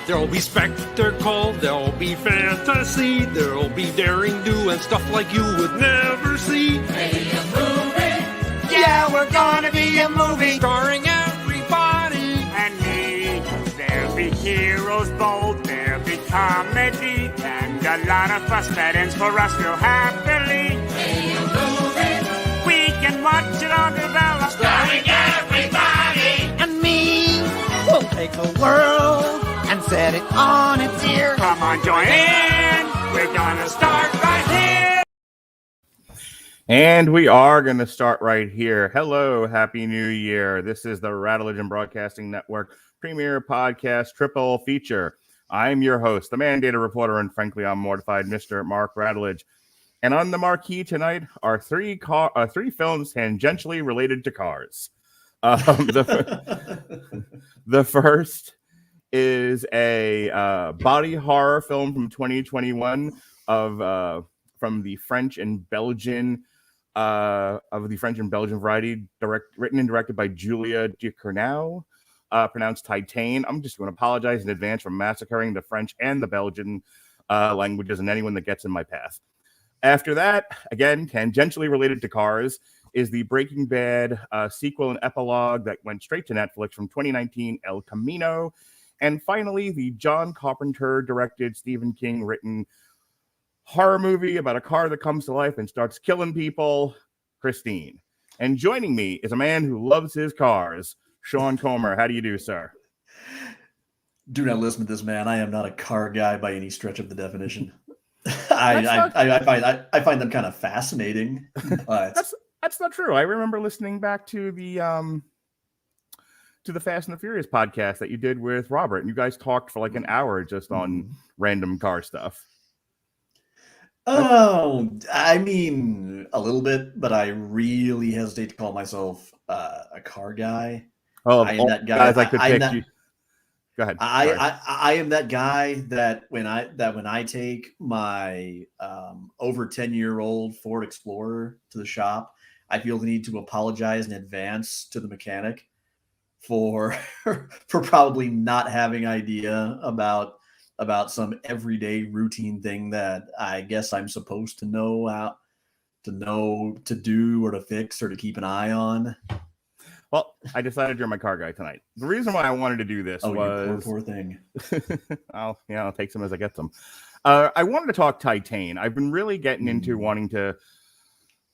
There'll be spectacle, there'll be fantasy, there'll be daring do and stuff like you would never see. Be a movie. Yeah, we're gonna be a movie. Starring everybody And me. There'll be heroes bold, there'll be comedy, and a lot of fuss that ends for us real happily. Be a movie. We can watch it all develop. Starring everybody. And me. We'll take the world and set it on its ear. Come on, join in. We're gonna start right here. And we are going to start right here. Hello, Happy New Year. This is the Radulich and Broadcasting Network premiere podcast triple feature. I'm your host, the mandated reporter, and frankly, I'm mortified, Mr. Mark Radulich. And on the marquee tonight are three films tangentially related to cars. The first is a body horror film from 2021 from the French and Belgian variety, written and directed by Julia Ducournau, pronounced Titane. I'm just going to apologize in advance for massacring the French and the Belgian languages and anyone that gets in my path. After that, again, tangentially related to cars, is the Breaking Bad sequel and epilogue that went straight to Netflix from 2019, El Camino. And finally, the John Carpenter directed, Stephen King written horror movie about a car that comes to life and starts killing people, Christine. And joining me is a man who loves his cars, Sean Comer. How do you do, sir? Do not listen to this man. I am not a car guy by any stretch of the definition. I find them kind of fascinating. But that's not true. I remember listening back to the Fast and the Furious podcast that you did with Robert, and you guys talked for like an hour just on random car stuff. Oh, I mean, a little bit, but I really hesitate to call myself a car guy. Oh, I am that guy. Guys, I could pick you. Go ahead. I am that guy that when I take my over 10-year-old Ford Explorer to the shop, I feel the need to apologize in advance to the mechanic for probably not having idea about some everyday routine thing that I guess I'm supposed to know to do or to fix or to keep an eye on. Well, I decided you're my car guy tonight. The reason why I wanted to do this was... you poor thing. I'll take some as I get them. I wanted to talk Titane. I've been really getting into wanting to...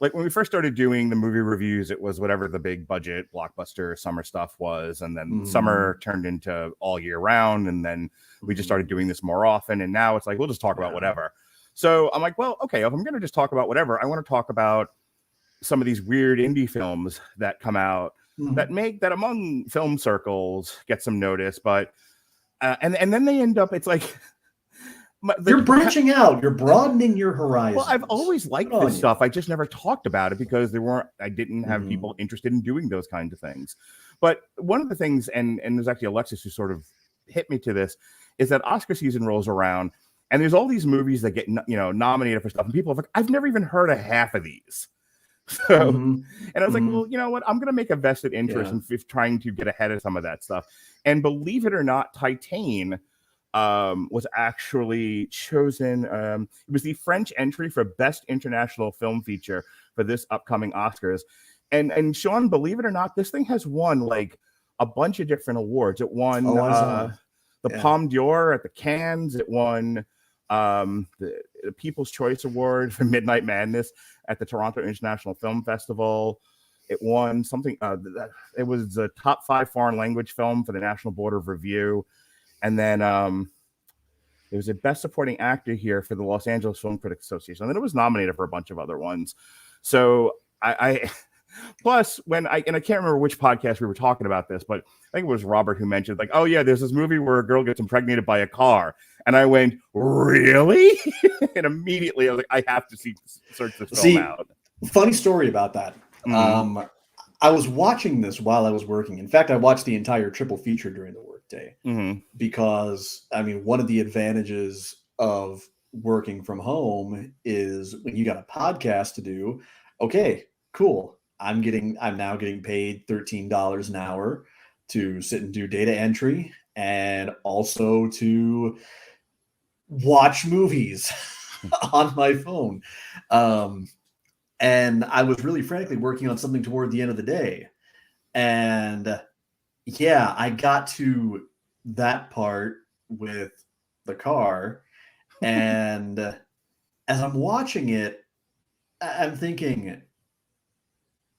Like, when we first started doing the movie reviews, it was whatever the big budget blockbuster summer stuff was. And then summer turned into all year round. And then we just started doing this more often. And now it's like, we'll just talk about whatever. So I'm like, well, okay, if I'm going to just talk about whatever, I want to talk about some of these weird indie films that come out that among film circles get some notice. But, and then they end up, it's like... You're branching out. You're broadening your horizon. Well, I've always liked this stuff. I just never talked about it because I didn't have people interested in doing those kinds of things. But one of the things, and there's actually Alexis who sort of hit me to this, is that Oscar season rolls around and there's all these movies that get, nominated for stuff. And people are like, I've never even heard of half of these. So, and I was like, well, you know what? I'm going to make a vested interest in trying to get ahead of some of that stuff. And believe it or not, Titane was actually chosen. It was the French entry for Best International Film Feature for this upcoming Oscars. And Sean, believe it or not, this thing has won like a bunch of different awards. It won the Palme d'Or at the Cannes. It won the People's Choice Award for Midnight Madness at the Toronto International Film Festival. It won something. It was the top 5 foreign language film for the National Board of Review. And then there was a Best Supporting Actor here for the Los Angeles Film Critics Association. And then it was nominated for a bunch of other ones. So I plus when I can't remember which podcast we were talking about this, but I think it was Robert who mentioned like, oh yeah, there's this movie where a girl gets impregnated by a car. And I went, really? And immediately I was like, I have to search this film out. Funny story about that. I was watching this while I was working. In fact, I watched the entire triple feature during the workday because, I mean, one of the advantages of working from home is when you got a podcast to do, okay, cool. I'm now getting paid $13 an hour to sit and do data entry and also to watch movies on my phone. And I was really frankly working on something toward the end of the day. And yeah, I got to that part with the car. And as I'm watching it, I'm thinking,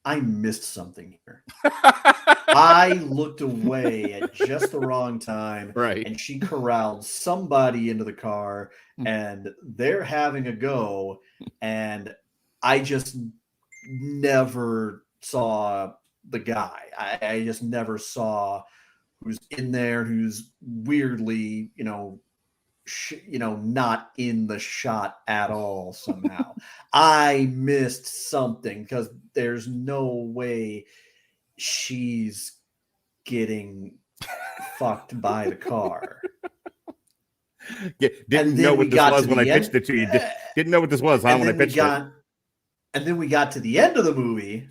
I missed something here. I looked away at just the wrong time, Right. and she corralled somebody into the car, and they're having a go, and I just never saw the guy. I just never saw who's in there, who's weirdly, not in the shot at all somehow. I missed something because there's no way she's getting fucked by the car. Didn't know what this was when I pitched it to you. Didn't know what this was, huh? When I pitched it. And then we got to the end of the movie,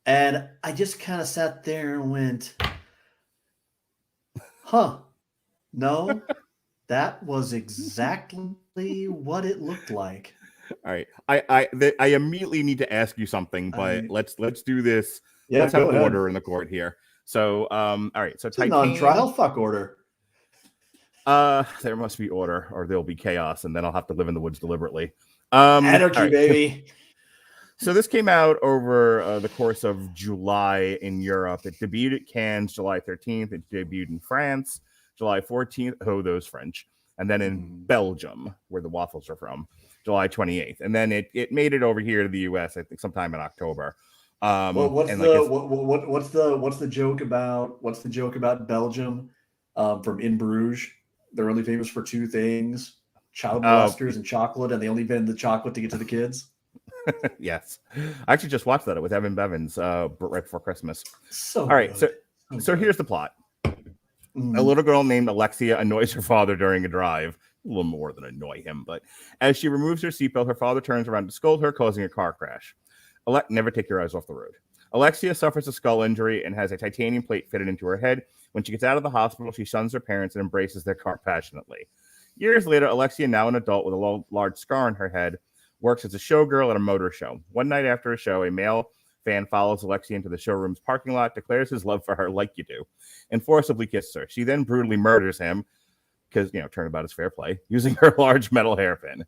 and I just kind of sat there and went, huh. No, that was exactly what it looked like. All right, I immediately need to ask you something, but let's do this. Yeah, let's have order in the court here. So, all right. So, Titane, non-trial, fuck order. There must be order, or there'll be chaos, and then I'll have to live in the woods deliberately. Anarchy, right. baby. So this came out over the course of July in Europe. It debuted at Cannes July 13th. It debuted in France July 14th. Oh, those French. And then in Belgium, where the waffles are from, July 28th. And then it made it over here to the US, I think, sometime in October. What's the joke about Belgium from In Bruges? They're only famous for two things: child molesters and chocolate, and they only bend the chocolate to get to the kids. Yes, I actually just watched that with Evan Bevins right before Christmas. So all right, so here's the plot. A little girl named Alexia annoys her father during a drive. A little more than annoy him, but as she removes her seatbelt, her father turns around to scold her, causing a car crash. Never take your eyes off the road. Alexia suffers a skull injury and has a titanium plate fitted into her head. When she gets out of the hospital, she shuns her parents and embraces their car passionately. Years later, Alexia, now an adult with a large scar on her head, works as a showgirl at a motor show. One night after a show, a male fan follows Alexia into the showroom's parking lot, declares his love for her like you do, and forcibly kisses her. She then brutally murders him, because, turnabout is fair play, using her large metal hairpin.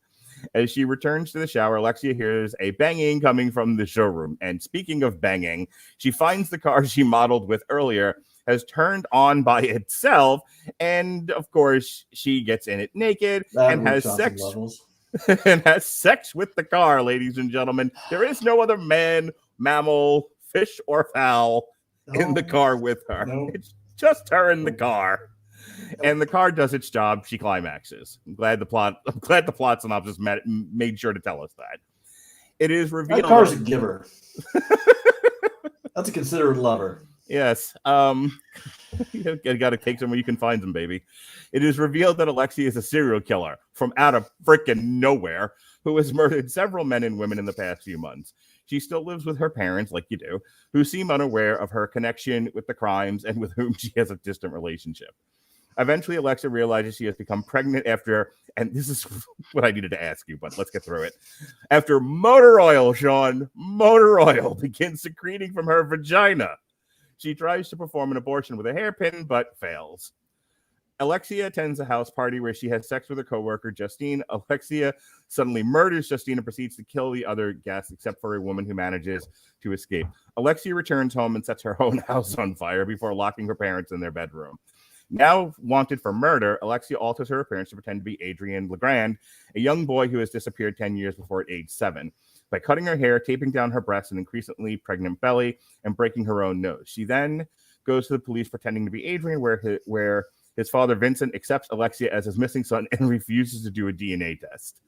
As she returns to the shower, Alexia hears a banging coming from the showroom. And speaking of banging, she finds the car she modeled with earlier has turned on by itself. And, of course, she gets in it naked and has sex. And has sex with the car, ladies and gentlemen. There is no other man, mammal, fish, or fowl in the car with her. No. It's just her in the car. And the car does its job. She climaxes. I'm glad the plot synopsis made sure to tell us that. It is revealed. That car's a giver. That's a considerate lover. Yes. You got to take them where you can find them, baby. It is revealed that Alexia is a serial killer from out of freaking nowhere who has murdered several men and women in the past few months. She still lives with her parents, like you do, who seem unaware of her connection with the crimes and with whom she has a distant relationship. Eventually, Alexia realizes she has become pregnant after, and this is what I needed to ask you, but let's get through it. After motor oil, Sean, motor oil begins secreting from her vagina. She tries to perform an abortion with a hairpin, but fails. Alexia attends a house party where she has sex with her coworker, Justine. Alexia suddenly murders Justine and proceeds to kill the other guests, except for a woman who manages to escape. Alexia returns home and sets her own house on fire before locking her parents in their bedroom. Now wanted for murder, Alexia alters her appearance to pretend to be Adrian Legrand, a young boy who has disappeared 10 years before at age 7, by cutting her hair, taping down her breasts and increasingly pregnant belly, and breaking her own nose. She then goes to the police pretending to be Adrian, where his father, Vincent, accepts Alexia as his missing son and refuses to do a DNA test.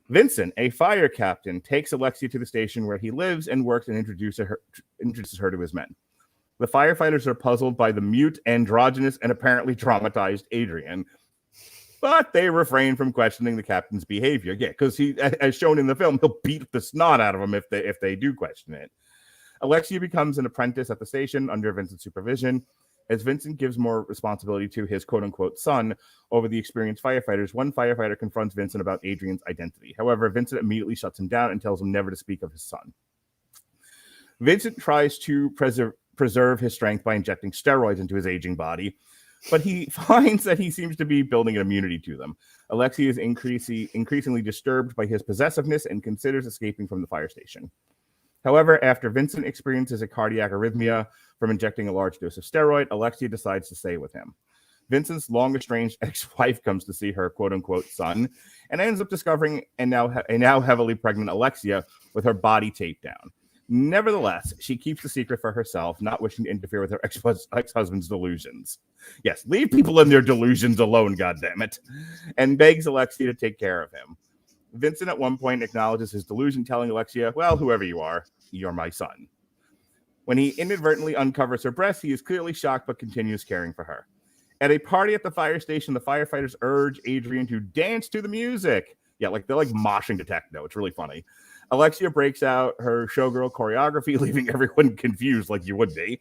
Vincent, a fire captain, takes Alexia to the station where he lives and works and introduces her to his men. The firefighters are puzzled by the mute, androgynous, and apparently traumatized Adrian, but they refrain from questioning the captain's behavior. Yeah, because he, as shown in the film, he'll beat the snot out of them if they do question it. Alexia becomes an apprentice at the station under Vincent's supervision. As Vincent gives more responsibility to his quote-unquote son over the experienced firefighters, one firefighter confronts Vincent about Adrian's identity. However, Vincent immediately shuts him down and tells him never to speak of his son. Vincent tries to preserve his strength by injecting steroids into his aging body, but he finds that he seems to be building an immunity to them. Alexia is increasingly disturbed by his possessiveness and considers escaping from the fire station. However, after Vincent experiences a cardiac arrhythmia from injecting a large dose of steroid, Alexia decides to stay with him. Vincent's long-estranged ex-wife comes to see her quote-unquote son and ends up discovering a now heavily pregnant Alexia with her body taped down. Nevertheless, she keeps the secret for herself, not wishing to interfere with her ex-husband's delusions. Yes, leave people in their delusions alone, goddammit. And begs Alexia to take care of him. Vincent at one point acknowledges his delusion, telling Alexia, well, whoever you are, you're my son. When he inadvertently uncovers her breast, he is clearly shocked but continues caring for her. At a party at the fire station, the firefighters urge Adrian to dance to the music. Yeah, they're moshing to techno. It's really funny. Alexia breaks out her showgirl choreography, leaving everyone confused like you would be.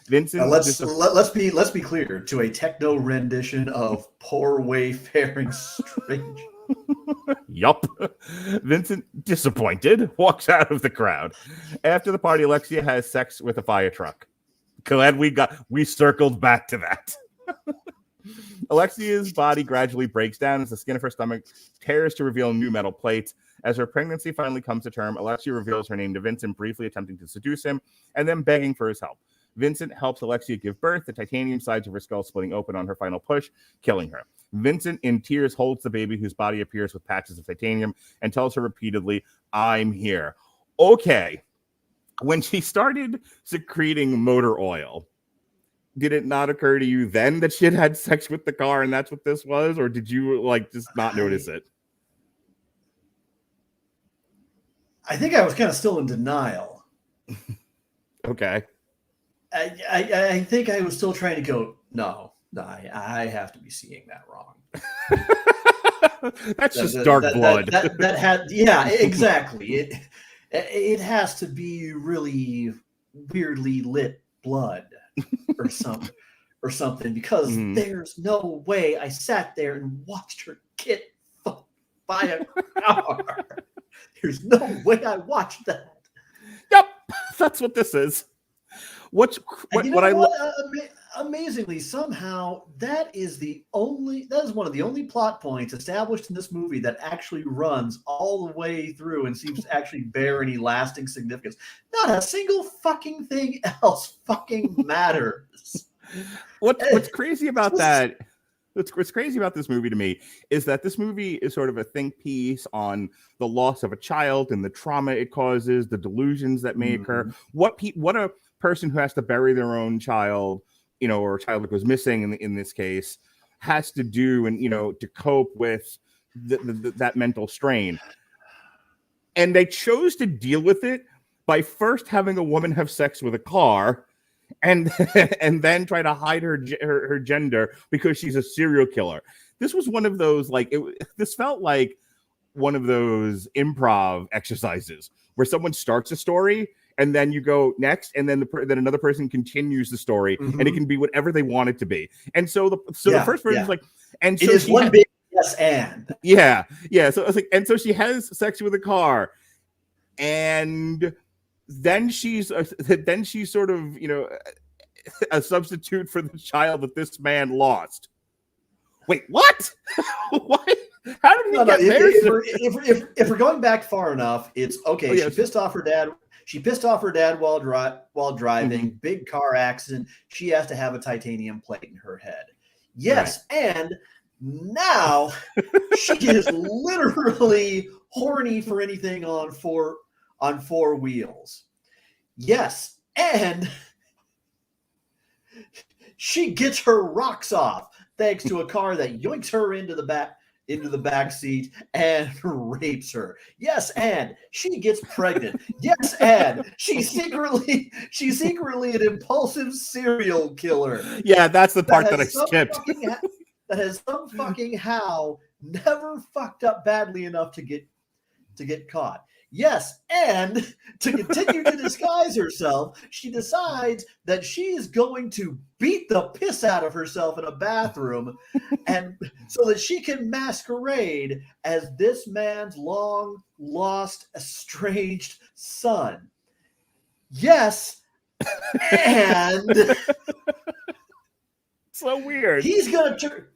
Vincent, let's be clear, to a techno rendition of Poor Wayfaring Stranger. Yup. Vincent, disappointed, walks out of the crowd. After the party, Alexia has sex with a fire truck. Glad we circled back to that. Alexia's body gradually breaks down as the skin of her stomach tears to reveal new metal plates. As her pregnancy finally comes to term, Alexia reveals her name to Vincent, briefly attempting to seduce him and then begging for his help. Vincent helps Alexia give birth, the titanium sides of her skull splitting open on her final push, killing her. Vincent, in tears, holds the baby whose body appears with patches of titanium and tells her repeatedly, I'm here. Okay. When she started secreting motor oil, did it not occur to you then that she had had sex with the car and that's what this was? Or did you just not notice it? I think I was kind of still in denial. Okay. I think I was still trying to go, no, I have to be seeing that wrong. That's just dark blood. That had, yeah, exactly. It has to be really weirdly lit blood or something because there's no way I sat there and watched her get fucked by a car. There's no way I watched that. Yep, that's what this is. Amazingly, somehow that is one of the only plot points established in this movie that actually runs all the way through and seems to actually bear any lasting significance. Not a single fucking thing else fucking matters. What's crazy about that? What's crazy about this movie to me is that this movie is sort of a think piece on the loss of a child and the trauma it causes, the delusions that may occur. What a person who has to bury their own child, or a child that goes missing in this case, has to do and to cope with that mental strain. And they chose to deal with it by first having a woman have sex with a car. And then try to hide her gender because she's a serial killer. This was one of those this felt like one of those improv exercises where someone starts a story and then you go next, and then then another person continues the story, and it can be whatever they want it to be. And so the first person is like, and so it is one big yes and yeah. So I was like, and so she has sex with a car, and then she's sort of, a substitute for the child that this man lost. Wait, what? What? How did he get there? If we're going back far enough, it's okay. She pissed off her dad. She pissed off her dad while driving. Big car accident. She has to have a titanium plate in her head. Yes, right. And now she is literally horny for anything on four wheels. Yes, and she gets her rocks off thanks to a car that yoinks her into the back seat and rapes her. Yes, and she gets pregnant. Yes, and she's secretly an impulsive serial killer. Yeah, that's the part that I skipped. That has some fucking how never fucked up badly enough to get caught. Yes, and to continue to disguise herself, she decides that she is going to beat the piss out of herself in a bathroom, and so that she can masquerade as this man's long lost, estranged son. Yes, and So weird. he's gonna turn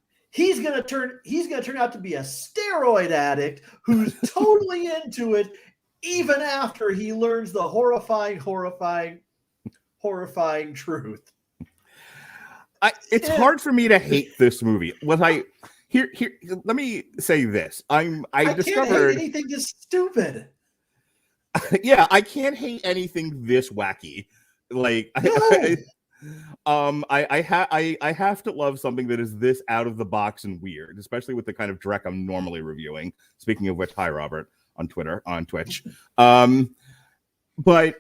out to be a steroid addict who's totally into it, even after he learns the horrifying truth. It's hard for me to hate this movie. Here, let me say this. I discovered can't hate anything this stupid. Yeah, I can't hate anything this wacky. Like, No. I have to love something that is this out of the box and weird, especially with the kind of Drek I'm normally reviewing. Speaking of which, hi Robert on Twitch. But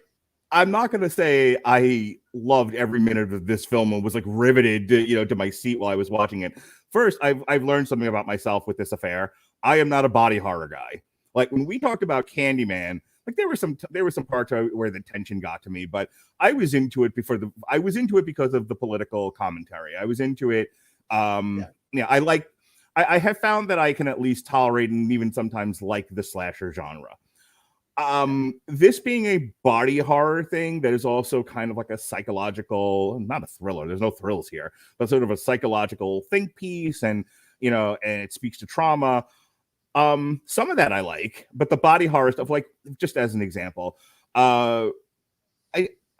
I'm not going to say I loved every minute of this film and was like riveted, to my seat while I was watching it. First, I've learned something about myself with this affair. I am not a body horror guy. Like when we talked about Candyman, like there were some parts where the tension got to me, but I was into it because of the political commentary. I was into it. I have found that I can at least tolerate and even sometimes like the slasher genre. This being a body horror thing that is also kind of like a psychological, not a thriller, there's no thrills here, but sort of a psychological think piece, and and it speaks to trauma. Some of that I like, but the body horror stuff, like just as an example, I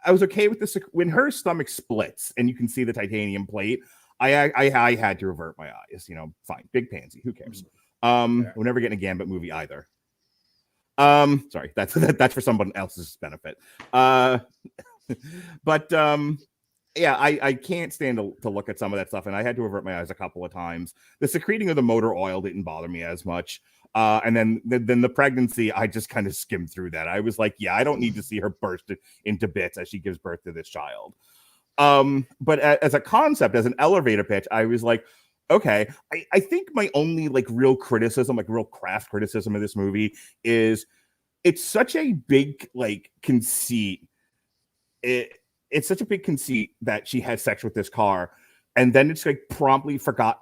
was okay with this when her stomach splits and you can see the titanium plate. I had to avert my eyes. Fine, big pansy. Who cares? We're never getting a Gambit movie either. Sorry, that's for someone else's benefit. But I can't stand to look at some of that stuff, and I had to avert my eyes a couple of times. The secreting of the motor oil didn't bother me as much. And then the pregnancy, I just kind of skimmed through that. I was like, I don't need to see her burst into bits as she gives birth to this child. But as a concept, as an elevator pitch, I was like, okay, I think my only real criticism, real craft criticism of this movie is it's such a big conceit. It's such a big conceit that she has sex with this car, and then it's promptly forgot.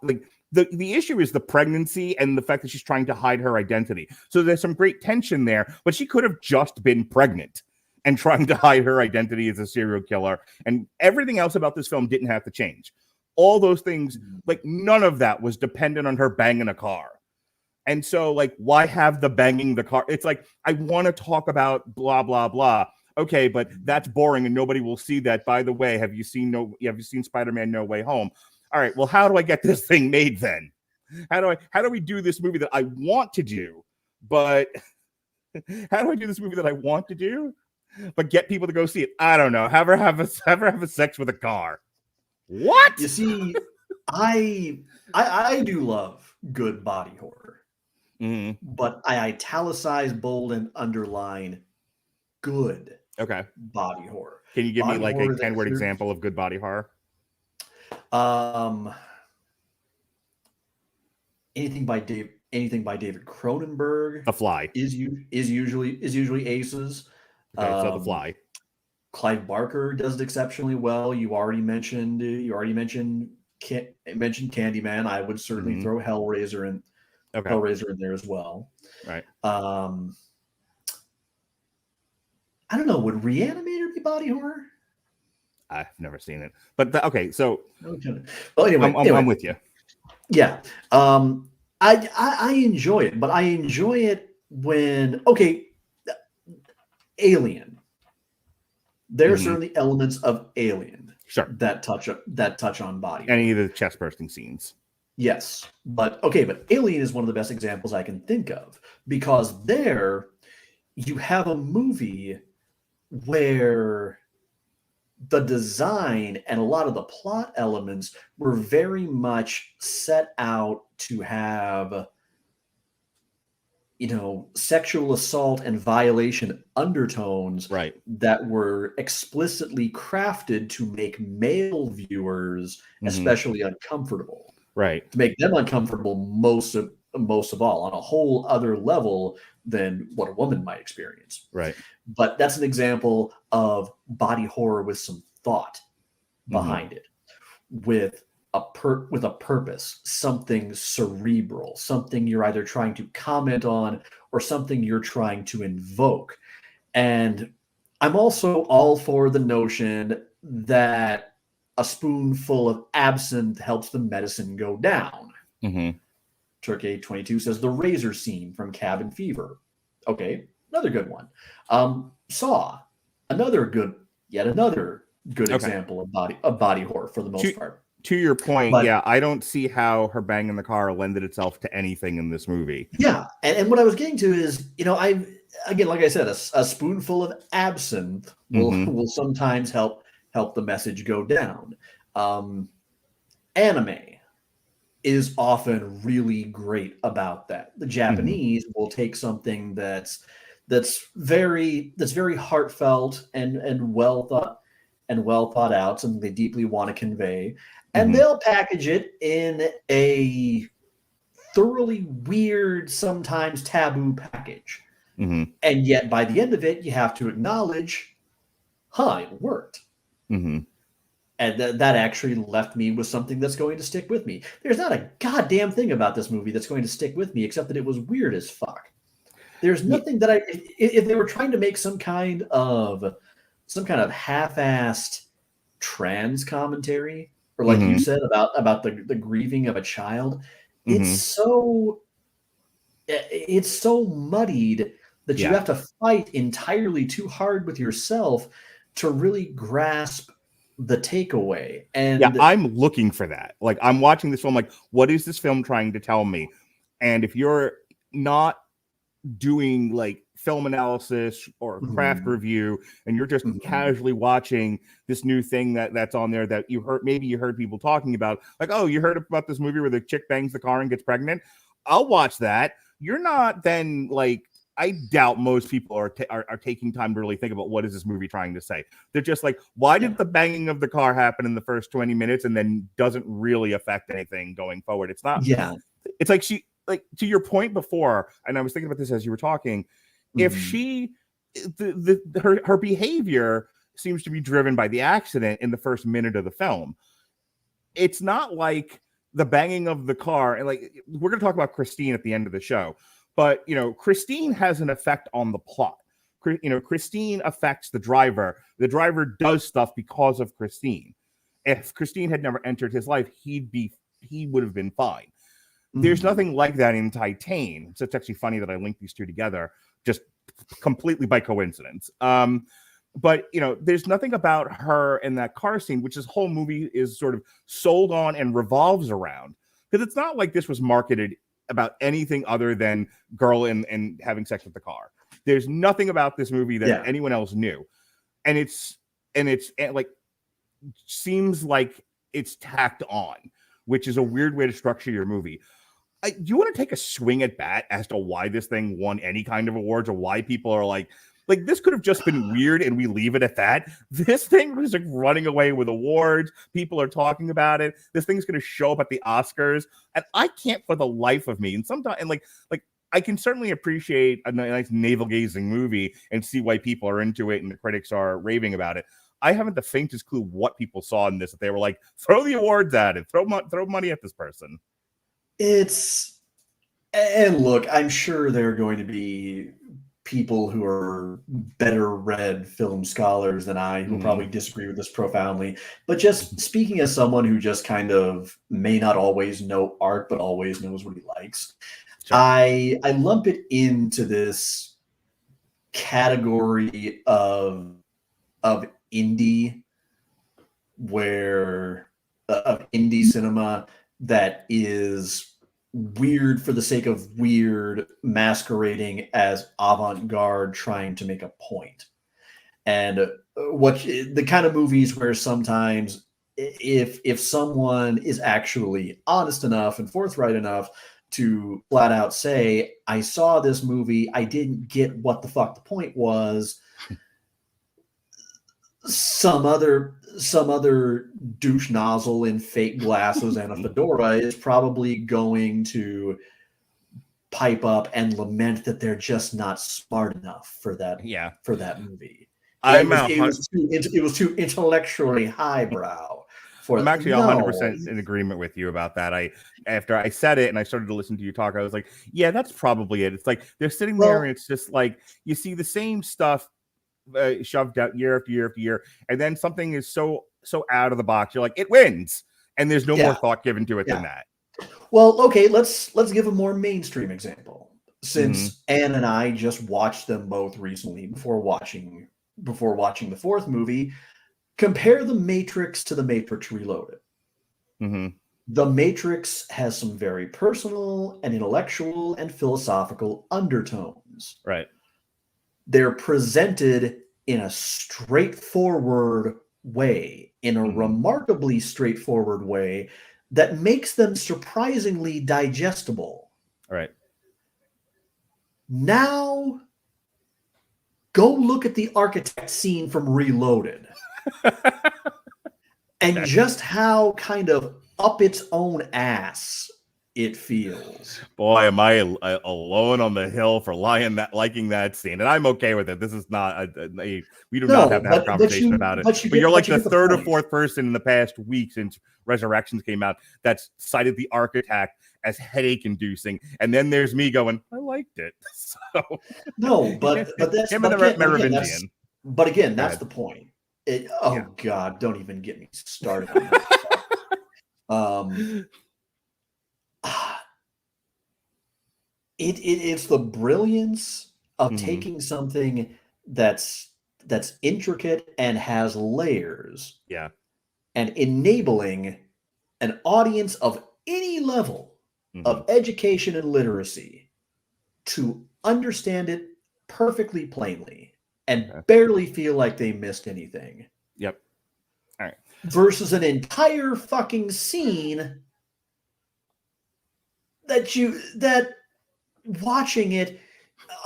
The issue is the pregnancy and the fact that she's trying to hide her identity. So there's some great tension there, but she could have just been pregnant and trying to hide her identity as a serial killer, and everything else about this film didn't have to change. All those things, none of that was dependent on her banging a car. And so, why have the banging the car? It's I want to talk about blah, blah, blah. Okay, but that's boring and nobody will see that. By the way, have you seen Spider-Man No Way Home? All right, well, how do I get this thing made then? How do we do this movie that I want to do, but how do I do this movie that I want to do, but get people to go see it? I don't know. Have her have a sex with a car. What? You see, I do love good body horror, but I italicize, bold, and underline good. Okay. Body horror. Can you give me a 10-word example of good body horror? Anything by David Cronenberg. The Fly is usually aces. Okay, so The Fly. Clive Barker does it exceptionally well. You already mentioned Candyman. I would certainly throw Hellraiser in there as well. Right. I don't know. Would Reanimator be body horror? I've never seen it, but okay. So, well, anyway, I'm with you. Yeah. I enjoy it, but I enjoy it when Alien. There are certainly elements of Alien, that touch on body. Any of the chest bursting scenes. Yes, but Alien is one of the best examples I can think of, because there you have a movie where the design and a lot of the plot elements were very much set out to have, sexual assault and violation undertones, right, that were explicitly crafted to make male viewers especially uncomfortable. Right. To make them uncomfortable most of all. On a whole other level, than what a woman might experience. Right. But that's an example of body horror with some thought behind it, with a purpose, something cerebral, something you're either trying to comment on or something you're trying to invoke. And I'm also all for the notion that a spoonful of absinthe helps the medicine go down. Turkey 22 says the razor scene from Cabin Fever. Okay, another good one. Saw, another good example of body horror for the most part. To your point, I don't see how her banging the car lended itself to anything in this movie. Yeah, and what I was getting to is, again, like I said, a spoonful of absinthe will sometimes help the message go down. Anime is often really great about that. The Japanese will take something that's very heartfelt and well thought out, something they deeply want to convey, and they'll package it in a thoroughly weird, sometimes taboo package. And yet by the end of it, you have to acknowledge, it worked. And that actually left me with something that's going to stick with me. There's not a goddamn thing about this movie that's going to stick with me, except that it was weird as fuck. There's nothing that if they were trying to make some kind of half-assed trans commentary, or like you said about the grieving of a child, it's so muddied that you have to fight entirely too hard with yourself to really grasp the takeaway. And I'm looking for that. Like, I'm watching this film, like, what is this film trying to tell me? And if you're not doing like film analysis or craft review, and you're just casually watching this new thing that's on there that you heard people talking about, like, oh, you heard about this movie where the chick bangs the car and gets pregnant, I'll watch that. You're not then like, I doubt most people are taking time to really think about what is this movie trying to say. They're just like, why did the banging of the car happen in the first 20 minutes and then doesn't really affect anything going forward? It's not. Yeah. It's like like to your point before, and I was thinking about this as you were talking, if her behavior seems to be driven by the accident in the first minute of the film, it's not like the banging of the car. And like, we're going to talk about Christine at the end of the show. But, Christine has an effect on the plot. Christine affects the driver. The driver does stuff because of Christine. If Christine had never entered his life, he would have been fine. There's nothing like that in Titane. So it's actually funny that I linked these two together just completely by coincidence. But, there's nothing about her in that car scene, which this whole movie is sort of sold on and revolves around. Because it's not like this was marketed about anything other than girl and having sex with the car. There's nothing about this movie that anyone else knew. And it's like, seems like it's tacked on, which is a weird way to structure your movie. Do you want to take a swing at bat as to why this thing won any kind of awards, or why people are like this could have just been weird and we leave it at that? This thing was like running away with awards. People are talking about it. This thing's going to show up at the Oscars, and I can't for the life of me. And sometimes, and like I can certainly appreciate a nice navel gazing movie and see why people are into it and the critics are raving about it. I haven't the faintest clue what people saw in this, that they were like, throw the awards at it, throw money at this person. And look, I'm sure there are going to be people who are better read film scholars than I who probably disagree with this profoundly. But just speaking as someone who just kind of may not always know art, but always knows what he likes, sure. I lump it into this category of indie, of indie cinema that is weird for the sake of weird, masquerading as avant-garde, trying to make a point. And the kind of movies where sometimes if someone is actually honest enough and forthright enough to flat out say, I saw this movie, I didn't get what the fuck the point was, some other douche nozzle in fake glasses and a fedora is probably going to pipe up and lament that they're just not smart enough for that movie. It was too intellectually highbrow. I'm actually 100% in agreement with you about that. After I said it and I started to listen to you talk, I was like, yeah, that's probably it. It's like they're sitting there and it's just like you see the same stuff shoved out year after year after year, and then something is so out of the box. You're like, it wins, and there's no more thought given to it than that. Well, okay, let's give a more mainstream example. Since Anne and I just watched them both recently before watching the fourth movie, compare The Matrix to The Matrix Reloaded. The Matrix has some very personal and intellectual and philosophical undertones. Right. They're presented in a straightforward way, in a remarkably straightforward way that makes them surprisingly digestible. Right. Now, go look at the architect scene from Reloaded. And just how kind of up its own ass it feels. Boy, am I alone on the hill for liking that scene, and I'm okay with it. This is not we do not have to have a conversation about it. But you're like the third or fourth person in the past week since Resurrections came out that's cited the architect as headache-inducing, and then there's me going, I liked it. So no, but that's him and the Merovingian. But again, that's the point. God, don't even get me started on that. It's the brilliance of taking something that's intricate and has layers, and enabling an audience of any level of education and literacy to understand it perfectly plainly and barely feel like they missed anything. Yep. All right. Versus an entire fucking scene that watching it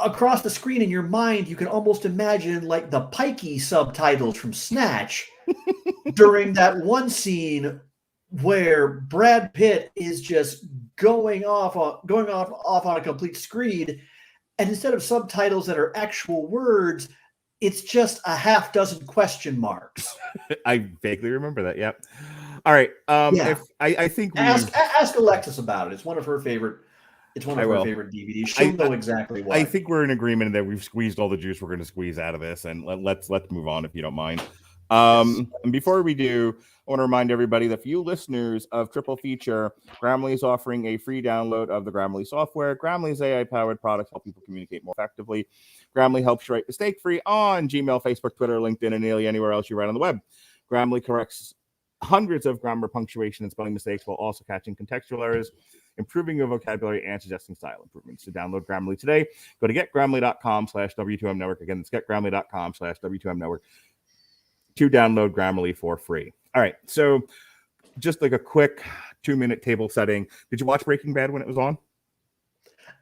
across the screen in your mind, you can almost imagine like the pikey subtitles from Snatch during that one scene where Brad Pitt is just going off on a complete screed, and instead of subtitles that are actual words, it's just a half dozen question marks. I vaguely remember that. Yep. All right. If I think ask Alexis about it. It's one of her favorite. It's one of her favorite DVDs. She'll know exactly why. I think we're in agreement that we've squeezed all the juice we're going to squeeze out of this, and let's move on if you don't mind. And before we do, I want to remind everybody that for you listeners of Triple Feature, Grammarly is offering a free download of the Grammarly software. Grammarly's AI-powered products help people communicate more effectively. Grammarly helps you write mistake-free on Gmail, Facebook, Twitter, LinkedIn, and nearly anywhere else you write on the web. Grammarly corrects hundreds of grammar, punctuation, and spelling mistakes while also catching contextual errors, improving your vocabulary, and suggesting style improvements. To download Grammarly today, go to getgrammarly.com/W2M Network. Again, it's getgrammarly.com/W2M Network to download Grammarly for free. All right, so just like a quick 2-minute table setting. Did you watch Breaking Bad when it was on?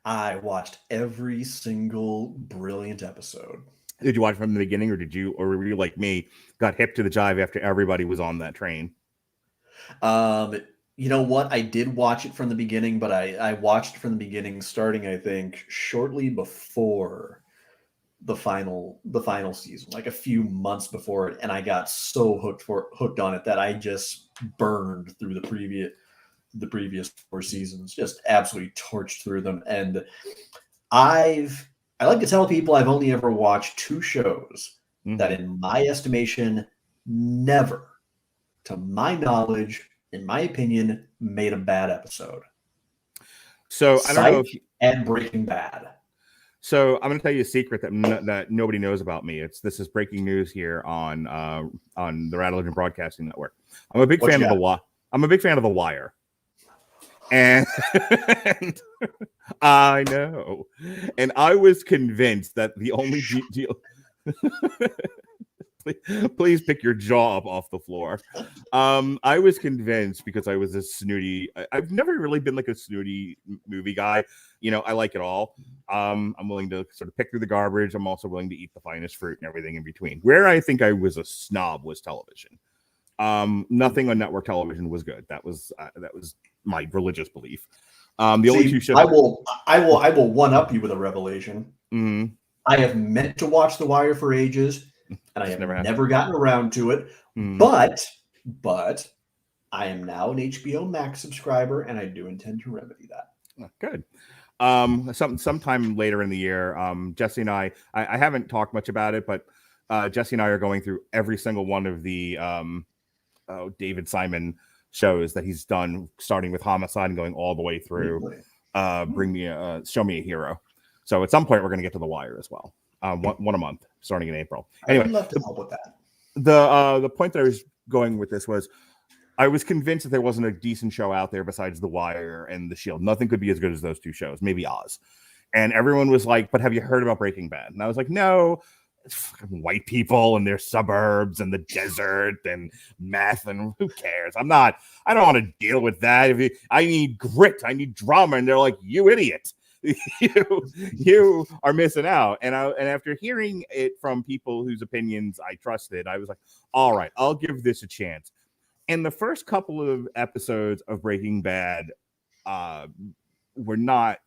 I watched every single brilliant episode. Did you watch from the beginning, or were you like me, got hip to the jive after everybody was on that train? You know what? I did watch it from the beginning, but I watched from the beginning, starting I think shortly before the final season, like a few months before it, and I got so hooked on it that I just burned through the previous 4 seasons, just absolutely torched through them. And I like to tell people I've only ever watched 2 shows that, in my estimation, never, to my knowledge, in my opinion, made a bad episode. So I don't know if and Breaking Bad. So I'm going to tell you a secret that nobody knows about me. This is breaking news here on the Radulich Broadcasting Network. I'm a big fan of The Wire. And I know. And I was convinced that the only deal. Please pick your jaw up off the floor. I was convinced, because I was a snooty. I've never really been like a snooty movie guy. You know, I like it all. I'm willing to sort of pick through the garbage. I'm also willing to eat the finest fruit and everything in between. Where I think I was a snob was television. Nothing on network television was good. That was my religious belief. The only two shows I will one up you with a revelation. Mhm. I have meant to watch The Wire for ages, and I have never gotten around to it. Mhm. But I am now an HBO Max subscriber, and I do intend to remedy that. Good. Sometime later in the year, Jesse and I haven't talked much about it, but Jesse and I are going through every single one of the David Simon shows that he's done, starting with Homicide and going all the way through Show Me a Hero. So at some point we're going to get to The Wire as well. One a month starting in April. Anyway, I'd love to help with that. The point that I was going with this was, I was convinced that there wasn't a decent show out there besides The Wire and The Shield. Nothing could be as good as those two shows, maybe Oz. And everyone was like, but have you heard about Breaking Bad? And I was like, no, it's fucking white people and their suburbs and the desert and meth, and who cares? I don't want to deal with that. I need grit, I need drama. And they're like, you idiot. you are missing out. And after hearing it from people whose opinions I trusted, I was like, all right, I'll give this a chance. And the first couple of episodes of Breaking Bad were not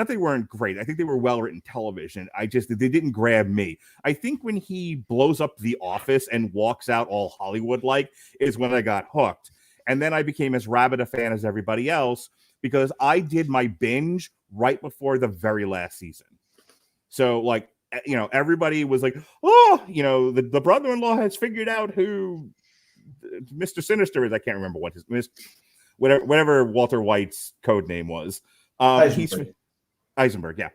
they weren't great. I think they were well-written television. They didn't grab me. I think when he blows up the office and walks out all Hollywood-like is when I got hooked. And then I became as rabid a fan as everybody else, because I did my binge right before the very last season. So, like, everybody was like, oh, the brother-in-law has figured out who Mr. Sinister is. I can't remember what whatever Walter White's code name was. Heisenberg, yeah.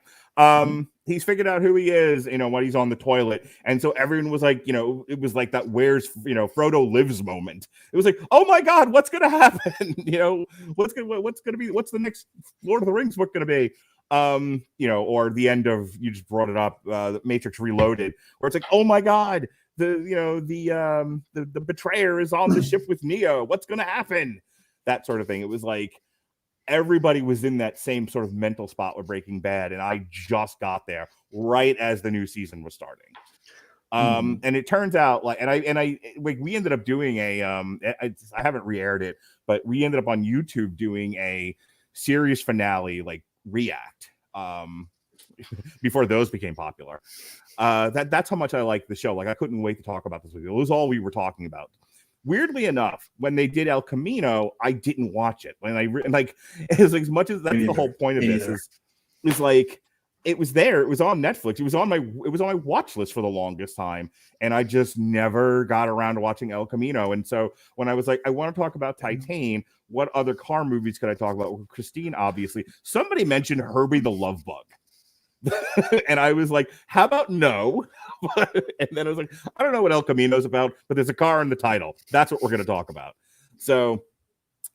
He's figured out who he is, when he's on the toilet. And so everyone was like, it was like that where's Frodo lives moment. It was like, oh my God, what's gonna happen? What's the next Lord of the Rings book gonna be? Or the end of, you just brought it up, the Matrix Reloaded, where it's like, oh my God, the betrayer is on the ship with Neo. What's gonna happen? That sort of thing. It was like everybody was in that same sort of mental spot with Breaking Bad, and I just got there right as the new season was starting. And it turns out, like, we ended up doing I haven't re-aired it, but we ended up on YouTube doing a series finale, like, react, before those became popular. That's how much I like the show. Like, I couldn't wait to talk about this with you. It was all we were talking about. Weirdly enough, when they did El Camino, I didn't watch it. When as much as that's the whole point of this is like, it was there. It was on Netflix. It was on my watch list for the longest time, and I just never got around to watching El Camino. And so when I was like, I want to talk about Titane, what other car movies could I talk about? Well, Christine, obviously. Somebody mentioned Herbie the Love Bug. And I was like, how about no? And then I was like, I don't know what El Camino's about, but there's a car in the title. That's what we're going to talk about. So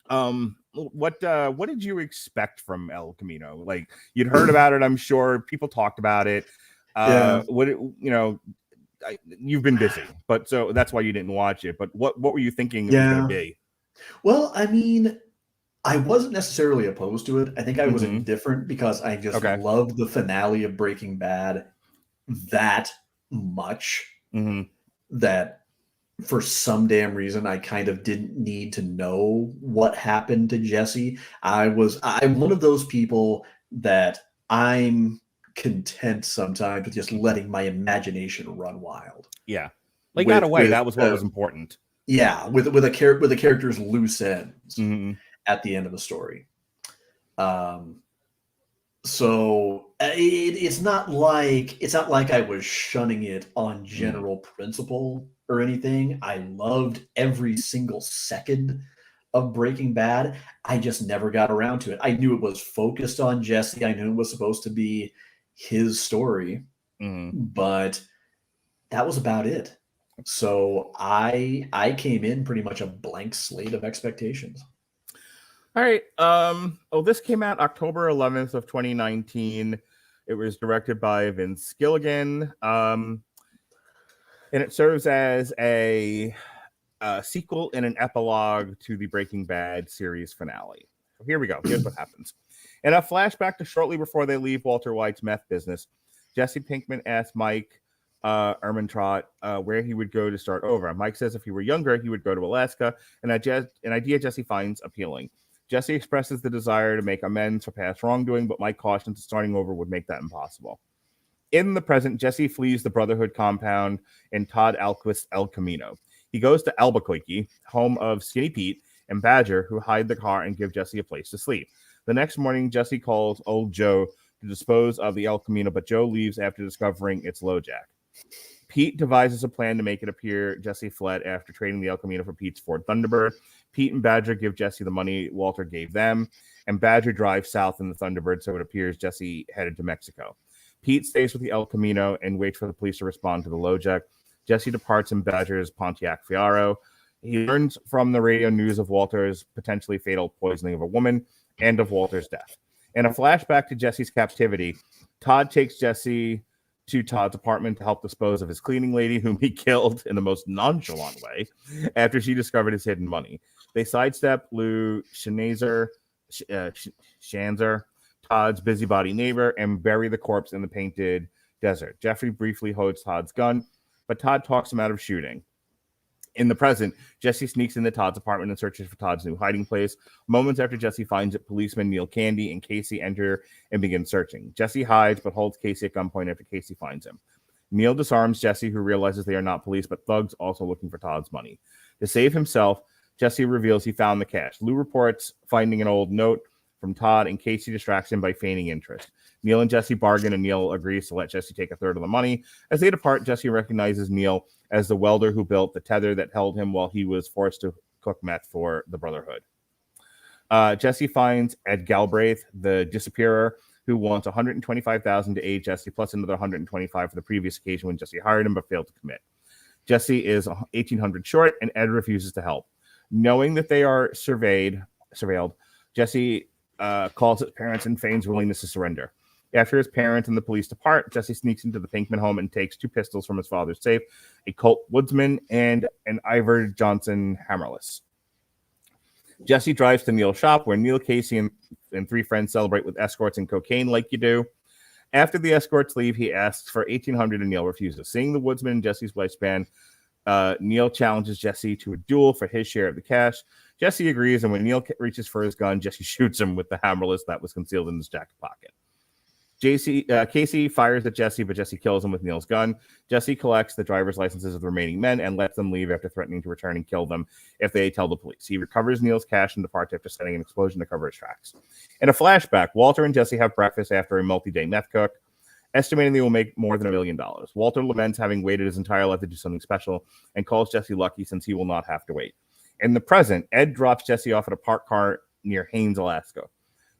what did you expect from El Camino? Like, you'd heard about it, I'm sure. People talked about it. You've been busy, but so that's why you didn't watch it. But what were you thinking it was going to be? Well, I mean, I wasn't necessarily opposed to it. I think I was indifferent because I just loved the finale of Breaking Bad that much that for some damn reason I kind of didn't need to know what happened to Jesse. I'm one of those people that I'm content sometimes with just letting my imagination run wild. Yeah. Like, that away, that was what was important. Yeah, with a character's loose ends at the end of the story. So it's not like I was shunning it on general principle or anything. I loved every single second of Breaking Bad. I just never got around to it. I knew it was focused on Jesse. I knew it was supposed to be his story, but that was about it. So I came in pretty much a blank slate of expectations. All right. This came out October 11th of 2019. It was directed by Vince Gilligan. And it serves as a sequel and an epilogue to the Breaking Bad series finale. So here we go. Here's what happens. In a flashback to shortly before they leave Walter White's meth business, Jesse Pinkman asks Mike Ehrmantraut where he would go to start over. Mike says if he were younger, he would go to Alaska, an idea Jesse finds appealing. Jesse expresses the desire to make amends for past wrongdoing, but Mike cautions that starting over would make that impossible. In the present, Jesse flees the Brotherhood compound in Todd Alquist's El Camino. He goes to Albuquerque, home of Skinny Pete and Badger, who hide the car and give Jesse a place to sleep. The next morning, Jesse calls old Joe to dispose of the El Camino, but Joe leaves after discovering it's LoJack. Pete devises a plan to make it appear Jesse fled after trading the El Camino for Pete's Ford Thunderbird. Pete and Badger give Jesse the money Walter gave them, and Badger drives south in the Thunderbird, so it appears Jesse headed to Mexico. Pete stays with the El Camino and waits for the police to respond to the LoJack. Jesse departs in Badger's Pontiac Fiero. He learns from the radio news of Walter's potentially fatal poisoning of a woman and of Walter's death. In a flashback to Jesse's captivity, Todd takes Jesse to Todd's apartment to help dispose of his cleaning lady, whom he killed in the most nonchalant way after she discovered his hidden money. They sidestep Lou Shanzer, Todd's busybody neighbor, and bury the corpse in the painted desert. Jeffrey briefly holds Todd's gun, but Todd talks him out of shooting. In the present, Jesse sneaks into Todd's apartment and searches for Todd's new hiding place. Moments after Jesse finds it, policemen Neil Candy and Casey enter and begin searching. Jesse hides, but holds Casey at gunpoint after Casey finds him. Neil disarms Jesse, who realizes they are not police, but thugs also looking for Todd's money. To save himself, Jesse reveals he found the cash. Lou reports finding an old note from Todd, and Casey distracts him by feigning interest. Neil and Jesse bargain, and Neil agrees to let Jesse take a third of the money. As they depart, Jesse recognizes Neil as the welder who built the tether that held him while he was forced to cook meth for the Brotherhood. Jesse finds Ed Galbraith, the disappearer, who wants $125,000 to aid Jesse, plus another $125 for the previous occasion when Jesse hired him but failed to commit. Jesse is $1,800 short, and Ed refuses to help. Knowing that they are surveilled, Jesse calls his parents and feigns willingness to surrender. After his parents and the police depart, Jesse sneaks into the Pinkman home and takes 2 pistols from his father's safe, a Colt Woodsman and an Ivor Johnson hammerless. Jesse drives to Neil's shop, where Neil, Casey, and 3 friends celebrate with escorts and cocaine like you do. After the escorts leave, he asks for $1,800 and Neil refuses. Seeing the Woodsman in Jesse's lifespan, Neil challenges Jesse to a duel for his share of the cash. Jesse agrees, and when Neil reaches for his gun, Jesse shoots him with the hammerless that was concealed in his jacket pocket. Casey fires at Jesse, but Jesse kills him with Neil's gun. Jesse collects the driver's licenses of the remaining men and lets them leave after threatening to return and kill them if they tell the police. He recovers Neil's cash and departs after setting an explosion to cover his tracks. In a flashback, Walter and Jesse have breakfast after a multi-day meth cook, estimating they will make more than $1 million. Walter laments having waited his entire life to do something special and calls Jesse lucky since he will not have to wait. In the present, Ed drops Jesse off at a parked car near Haines, Alaska.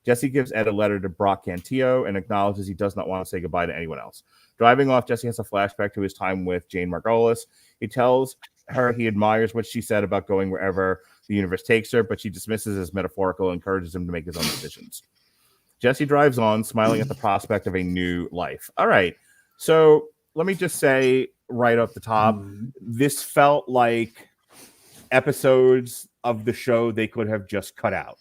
Jesse gives Ed a letter to Brock Cantillo and acknowledges he does not want to say goodbye to anyone else. Driving off, Jesse has a flashback to his time with Jane Margolis. He tells her he admires what she said about going wherever the universe takes her, but she dismisses as metaphorical and encourages him to make his own decisions. Jesse drives on, smiling at the prospect of a new life. All right, so let me just say right off the top, this felt like episodes of the show they could have just cut out.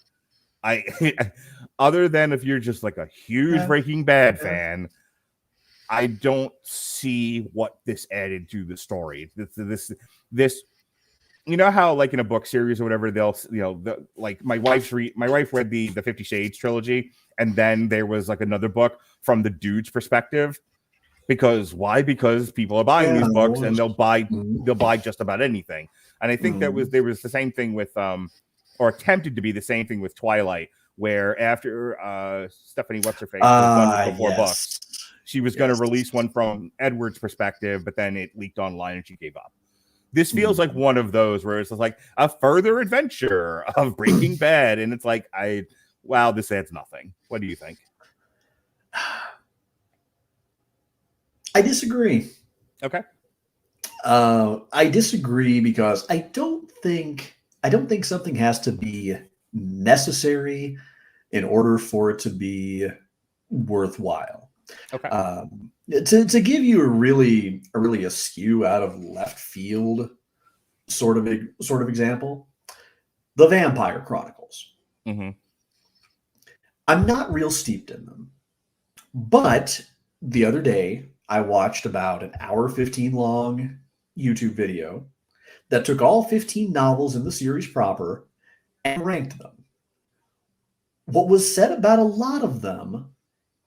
Other than if you're just like a huge Breaking Bad fan, I don't see what this added to the story. This, you know how like in a book series or whatever, they'll, like my wife read the 50 Shades trilogy, and then there was like another book from the dude's perspective. Because why? Because people are buying these books and they'll buy just about anything. And I think there was the same thing with or attempted to be the same thing with Twilight, where after Stephanie What's-Her-Face was done with the 4 books, she was going to release one from Edward's perspective, but then it leaked online and she gave up. This feels like one of those where it's like a further adventure of Breaking Bad, and it's like, this adds nothing. What do you think? I disagree. Okay. I disagree because I don't think something has to be necessary in order for it to be worthwhile. Okay. To give you a really askew out of left field sort of example, the Vampire Chronicles. Mm-hmm. I'm not real steeped in them, but the other day I watched about an hour 15 long YouTube video that took all 15 novels in the series proper and ranked them. what was said about a lot of them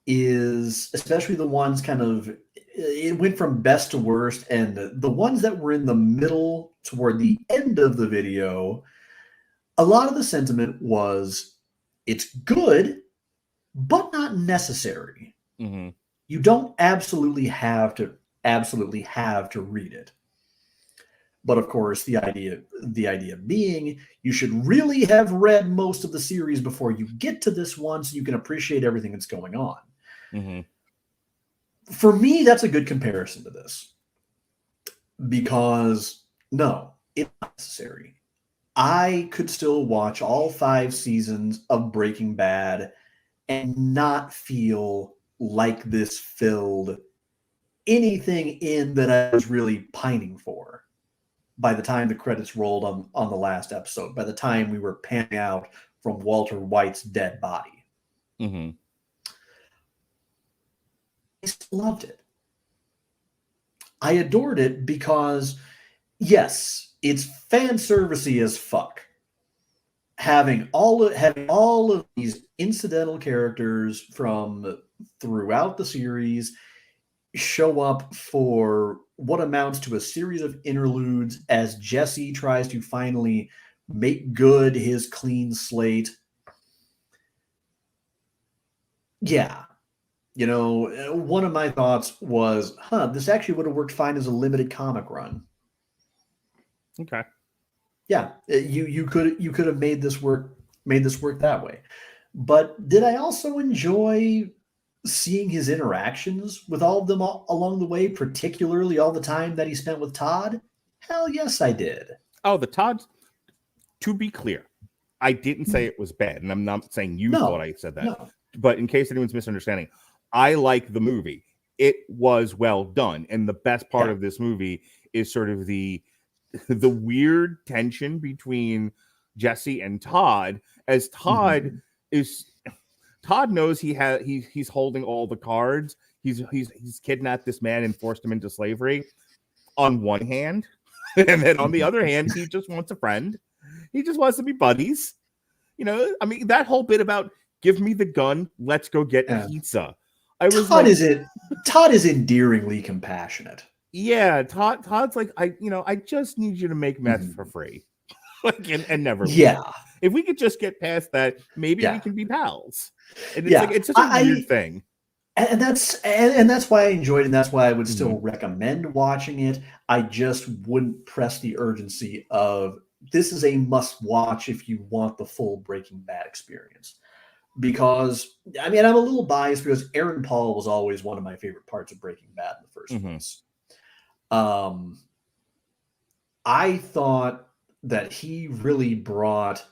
is, especially the ones kind of, it went from best to worst, and the ones that were in the middle toward the end of the video, a lot of the sentiment was, it's good, but not necessary. Mm-hmm. You don't absolutely have to read it. But of course, the idea being, you should really have read most of the series before you get to this one, so you can appreciate everything that's going on. Mm-hmm. For me, that's a good comparison to this, because no, it's not necessary. I could still watch all 5 seasons of Breaking Bad and not feel like this filled anything in that I was really pining for by the time the credits rolled on the last episode, by the time we were panning out from Walter White's dead body. Mm-hmm. I still loved it. I adored it because, yes, it's fan servicey as fuck. Having all of these incidental characters from throughout the series show up for what amounts to a series of interludes as Jesse tries to finally make good his clean slate. Yeah. You know, one of my thoughts was, this actually would have worked fine as a limited comic run. Okay. Yeah, you could have made this work that way. But did I also enjoy seeing his interactions with all of them along the way, particularly all the time that he spent with Todd? Hell yes, I did. Oh, the Todd, to be clear, I didn't say it was bad, and I'm not saying you thought I said that. No. But in case anyone's misunderstanding, I like the movie. It was well done, and the best part of this movie is sort of the weird tension between Jesse and Todd, as Todd knows he's holding all the cards. He's kidnapped this man and forced him into slavery on one hand, and then on the other hand, he just wants a friend. He just wants to be buddies. You know, I mean, that whole bit about give me the gun, let's go get pizza. Todd is endearingly compassionate. Yeah, Todd's like, I just need you to make meth for free, and never leave. Yeah. If we could just get past that, maybe we can be pals. And it's like, it's such a weird thing. And that's why I enjoyed it, and that's why I would still recommend watching it. I just wouldn't press the urgency of, this is a must watch if you want the full Breaking Bad experience. Because, I mean, I'm a little biased because Aaron Paul was always one of my favorite parts of Breaking Bad in the first place. I thought that he really brought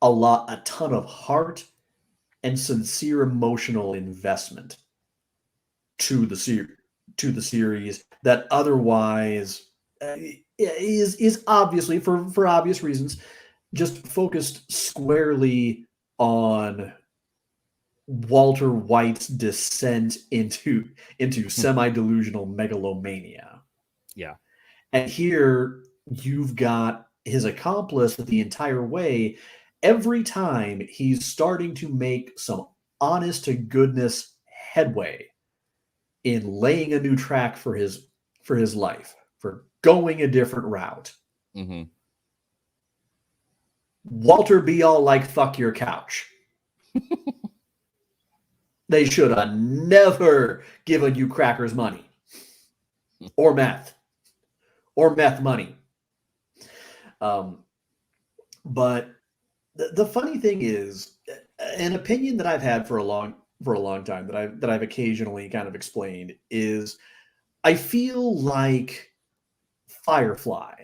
a ton of heart and sincere emotional investment to the series that otherwise is obviously, for obvious reasons, just focused squarely on Walter White's descent into semi-delusional megalomania. Yeah. And here you've got his accomplice the entire way. Every time he's starting to make some honest to goodness headway in laying a new track for his life, for going a different route. Mm-hmm. Walter be all like, fuck your couch. They should have never given you Crackers money. Or meth. Or meth money. But the funny thing is, an opinion that I've had for a long time that I've occasionally kind of explained is, I feel like Firefly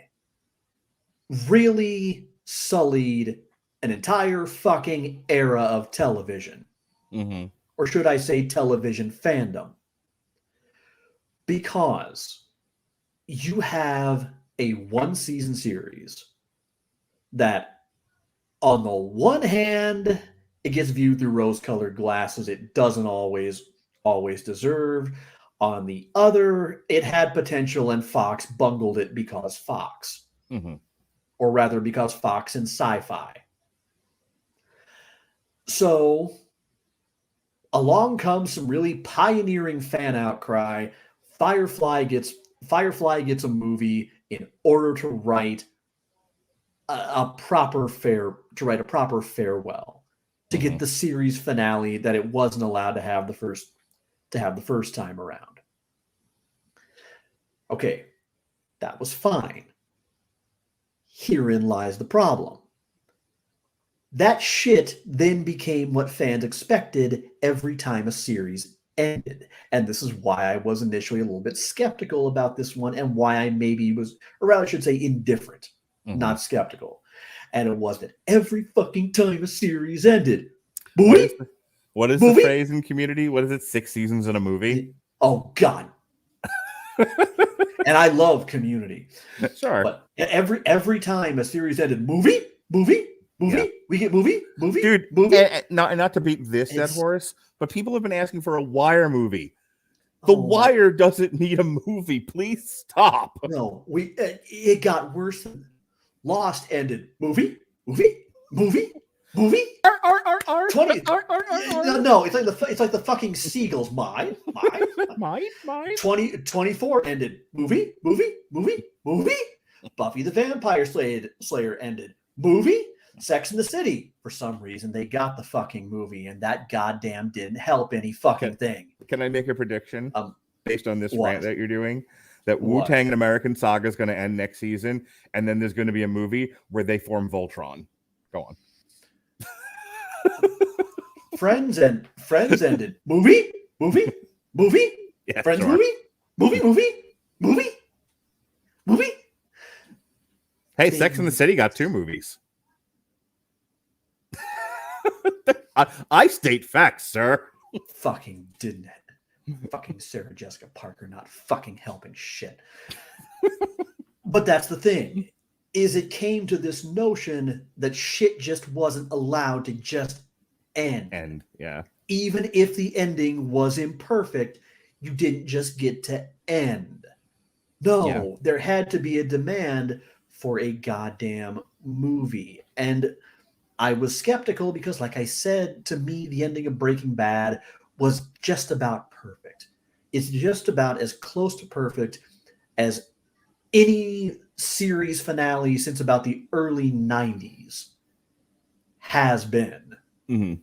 really sullied an entire fucking era of television. Mm-hmm. Or should I say television fandom? Because you have a 1-season series that, on the one hand, it gets viewed through rose-colored glasses it doesn't always deserve. On the other, it had potential and Fox bungled it because Fox. Mm-hmm. Or rather, because Fox and sci-fi. So along comes some really pioneering fan outcry. Firefly gets a movie in order to write a proper farewell, to get the series finale that it wasn't allowed to have the first time around. Okay, that was fine. Herein lies the problem. That shit then became what fans expected every time a series ended. And this is why I was initially a little bit skeptical about this one, and why I maybe was, or rather I should say indifferent, not skeptical. And it wasn't every fucking time a series ended. Boy, what is the phrase in Community? What is it? 6 seasons in a movie? Oh, God. And I love Community. Sure. But every time a series ended, movie, yeah. We get movie, dude. Movie. And not to beat this dead horse, but people have been asking for a Wire movie. The Wire doesn't need a movie. Please stop. No, it got worse than Lost ended. Movie. 20. No, it's like the fucking seagulls. Mine. 24 ended. Movie. Buffy the Vampire Slayer ended. Movie. Sex in the City. For some reason, they got the fucking movie, and that goddamn didn't help any fucking thing. Can I make a prediction based on this what? rant that you're doing? That Wu-Tang and American Saga is going to end next season, and then there's going to be a movie where they form Voltron. Go on. Friends ended. Movie. Yeah, Friends sure. movie. Hey, Sex in the City got 2 movies. I state facts, sir. Fucking didn't it? Fucking Sarah Jessica Parker not fucking helping shit. But that's the thing, is it came to this notion that shit just wasn't allowed to just end. Yeah. Even if the ending was imperfect, you didn't just get to end. No, there had to be a demand for a goddamn movie. And I was skeptical because, like I said, to me, the ending of Breaking Bad was just about perfect. It's just about as close to perfect as any series finale since about the early 90s has been. Mm-hmm.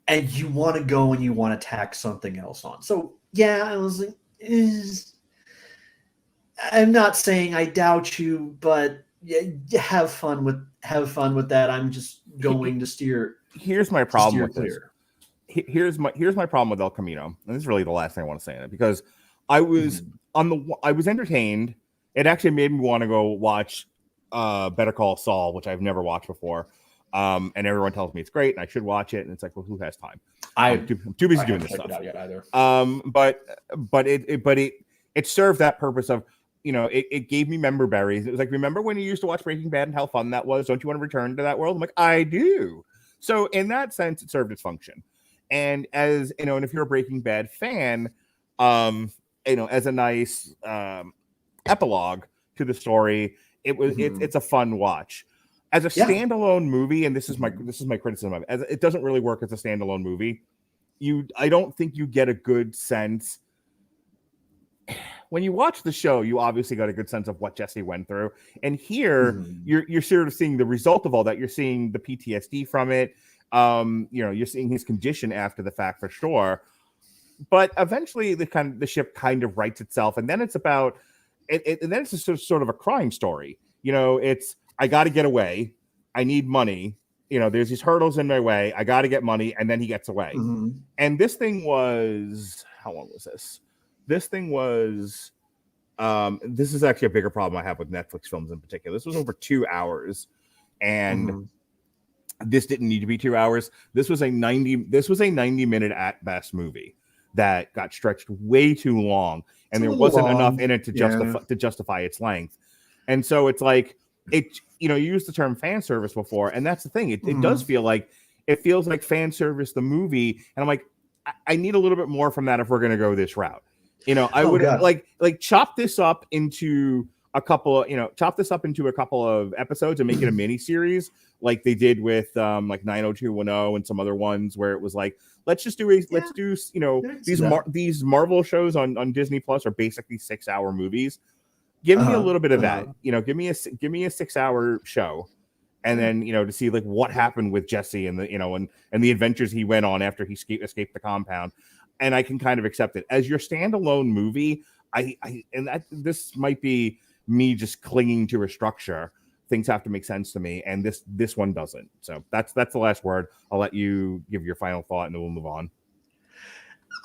And you want to go and you want to tack something else on. So, yeah, I was like, I'm not saying I doubt you, but have fun with that. I'm just going to steer. Here's my problem with this. Here's my problem with El Camino, and this is really the last thing I want to say in it, because I was I was entertained. It actually made me want to go watch Better Call Saul, which I've never watched before. And everyone tells me it's great and I should watch it, and it's like, well, who has time? I'm too busy doing this stuff. Yet either. But it served that purpose of, you know, it gave me member berries. It was like, remember when you used to watch Breaking Bad and how fun that was? Don't you want to return to that world? I'm like, I do. So in that sense, it served its function. And as you know, and if you're a Breaking Bad fan, you know, as a nice epilogue to the story, it's a fun watch. As a standalone movie, and this is my criticism of it, as it doesn't really work as a standalone movie. I don't think you get a good sense. When you watch the show, you obviously got a good sense of what Jesse went through. And here you're sort of seeing the result of all that. You're seeing the PTSD from it. You know, you're seeing his condition after the fact for sure. But eventually the ship kind of rights itself. And then it's about it, and then it's just sort of a crime story. You know, it's, I got to get away. I need money. You know, there's these hurdles in my way. I got to get money. And then he gets away. And this thing was, how long was this? This thing was, this is actually a bigger problem I have with Netflix films in particular. This was over 2 hours, and this didn't need to be 2 hours. This was a 90-minute at best movie that got stretched way too long, and there wasn't enough in it to justify its length. And so it's like, you know, you used the term fan service before, and that's the thing. It does feel like, it feels like fan service the movie, and I'm like, I need a little bit more from that if we're going to go this route. You know, I would like chop this up into a couple of, chop this up into a couple of episodes and make it a mini series like they did with like 90210 and some other ones where it was like, let's do these Marvel shows on Disney Plus are basically 6-hour movies. Give me a little bit of that, give me a 6-hour show. And then, to see like what happened with Jesse and the, and the adventures he went on after he escaped the compound. And I can kind of accept it as your standalone movie. This might be me just clinging to a structure. Things have to make sense to me. And this one doesn't. So that's the last word. I'll let you give your final thought and then we'll move on.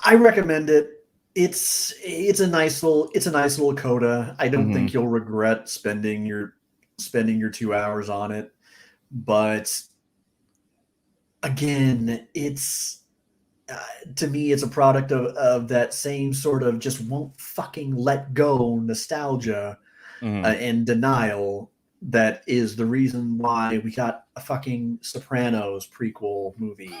I recommend it. It's a nice little coda. I don't think you'll regret spending your 2 hours on it. But again, it's to me, it's a product of that same sort of just won't fucking let go nostalgia and denial that is the reason why we got a fucking Sopranos prequel movie.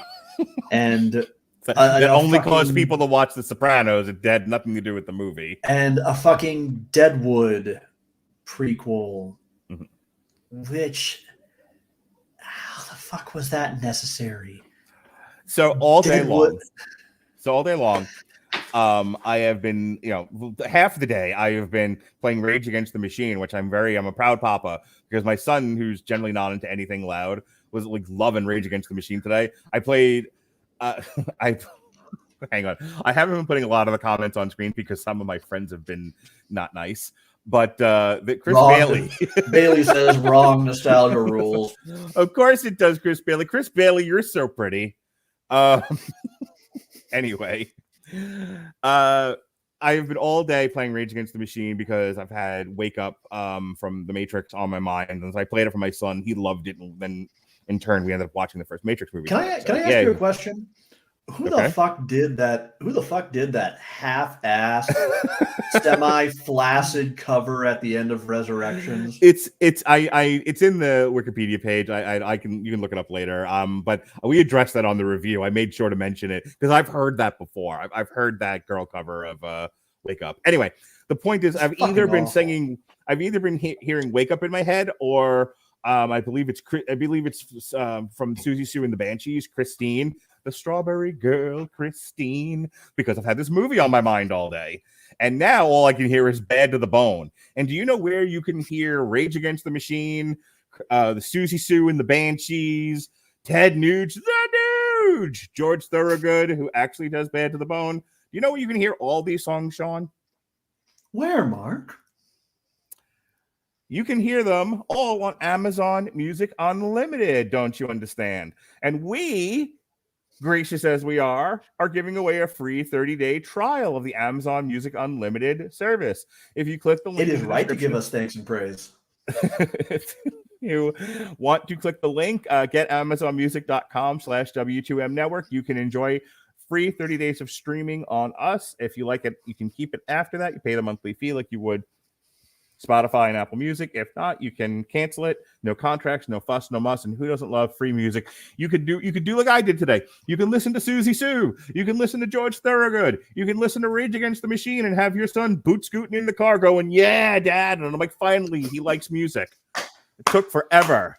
And that only caused people to watch The Sopranos. It had nothing to do with the movie. And a fucking Deadwood prequel, which... fuck was that necessary? So all day long, I have been, half the day I have been playing Rage Against the Machine, which I'm a proud papa because my son, who's generally not into anything loud, was like loving Rage Against the Machine today. I played, hang on, I haven't been putting a lot of the comments on screen because some of my friends have been not nice. But Chris Bailey. Bailey says wrong nostalgia rules. Of course it does, Chris Bailey. Chris Bailey, you're so pretty. Anyway, I've been all day playing Rage Against the Machine because I've had Wake Up from The Matrix on my mind. And as I played it for my son, he loved it. And then in turn, we ended up watching the first Matrix movie. Can I ask you a question? Who the fuck did that? Who the fuck did that half-assed, semi-flaccid cover at the end of Resurrections? It's in the Wikipedia page. You can look it up later. But we addressed that on the review. I made sure to mention it because I've heard that before. I've heard that girl cover of Wake Up. Anyway, the point is, I've either been hearing Wake Up in my head, or I believe it's from Susie Sue and the Banshees, Christine. The Strawberry Girl, Christine, because I've had this movie on my mind all day. And now all I can hear is Bad to the Bone. And do you know where you can hear Rage Against the Machine, the Susie Sue and the Banshees, Ted Nuge, the Nuge, George Thorogood, who actually does Bad to the Bone? Do you know where you can hear all these songs, Sean? Where, Mark? You can hear them all on Amazon Music Unlimited, don't you understand? And we... gracious as we are giving away a free 30-day trial of the Amazon Music Unlimited service. If you click the link, it is right to give us thanks and praise. If you want to click the link, get amazonmusic.com/W2M network. You can enjoy free 30 days of streaming on us. If you like it, you can keep it after that. You pay the monthly fee like you would Spotify and Apple Music. If not, you can cancel it. No contracts, no fuss, no muss. And who doesn't love free music? You could do like I did today. You can listen to Susie Sue. You can listen to George Thorogood. You can listen to Rage Against the Machine and have your son boot scooting in the car going, "Yeah, Dad." And I'm like, finally, he likes music. It took forever.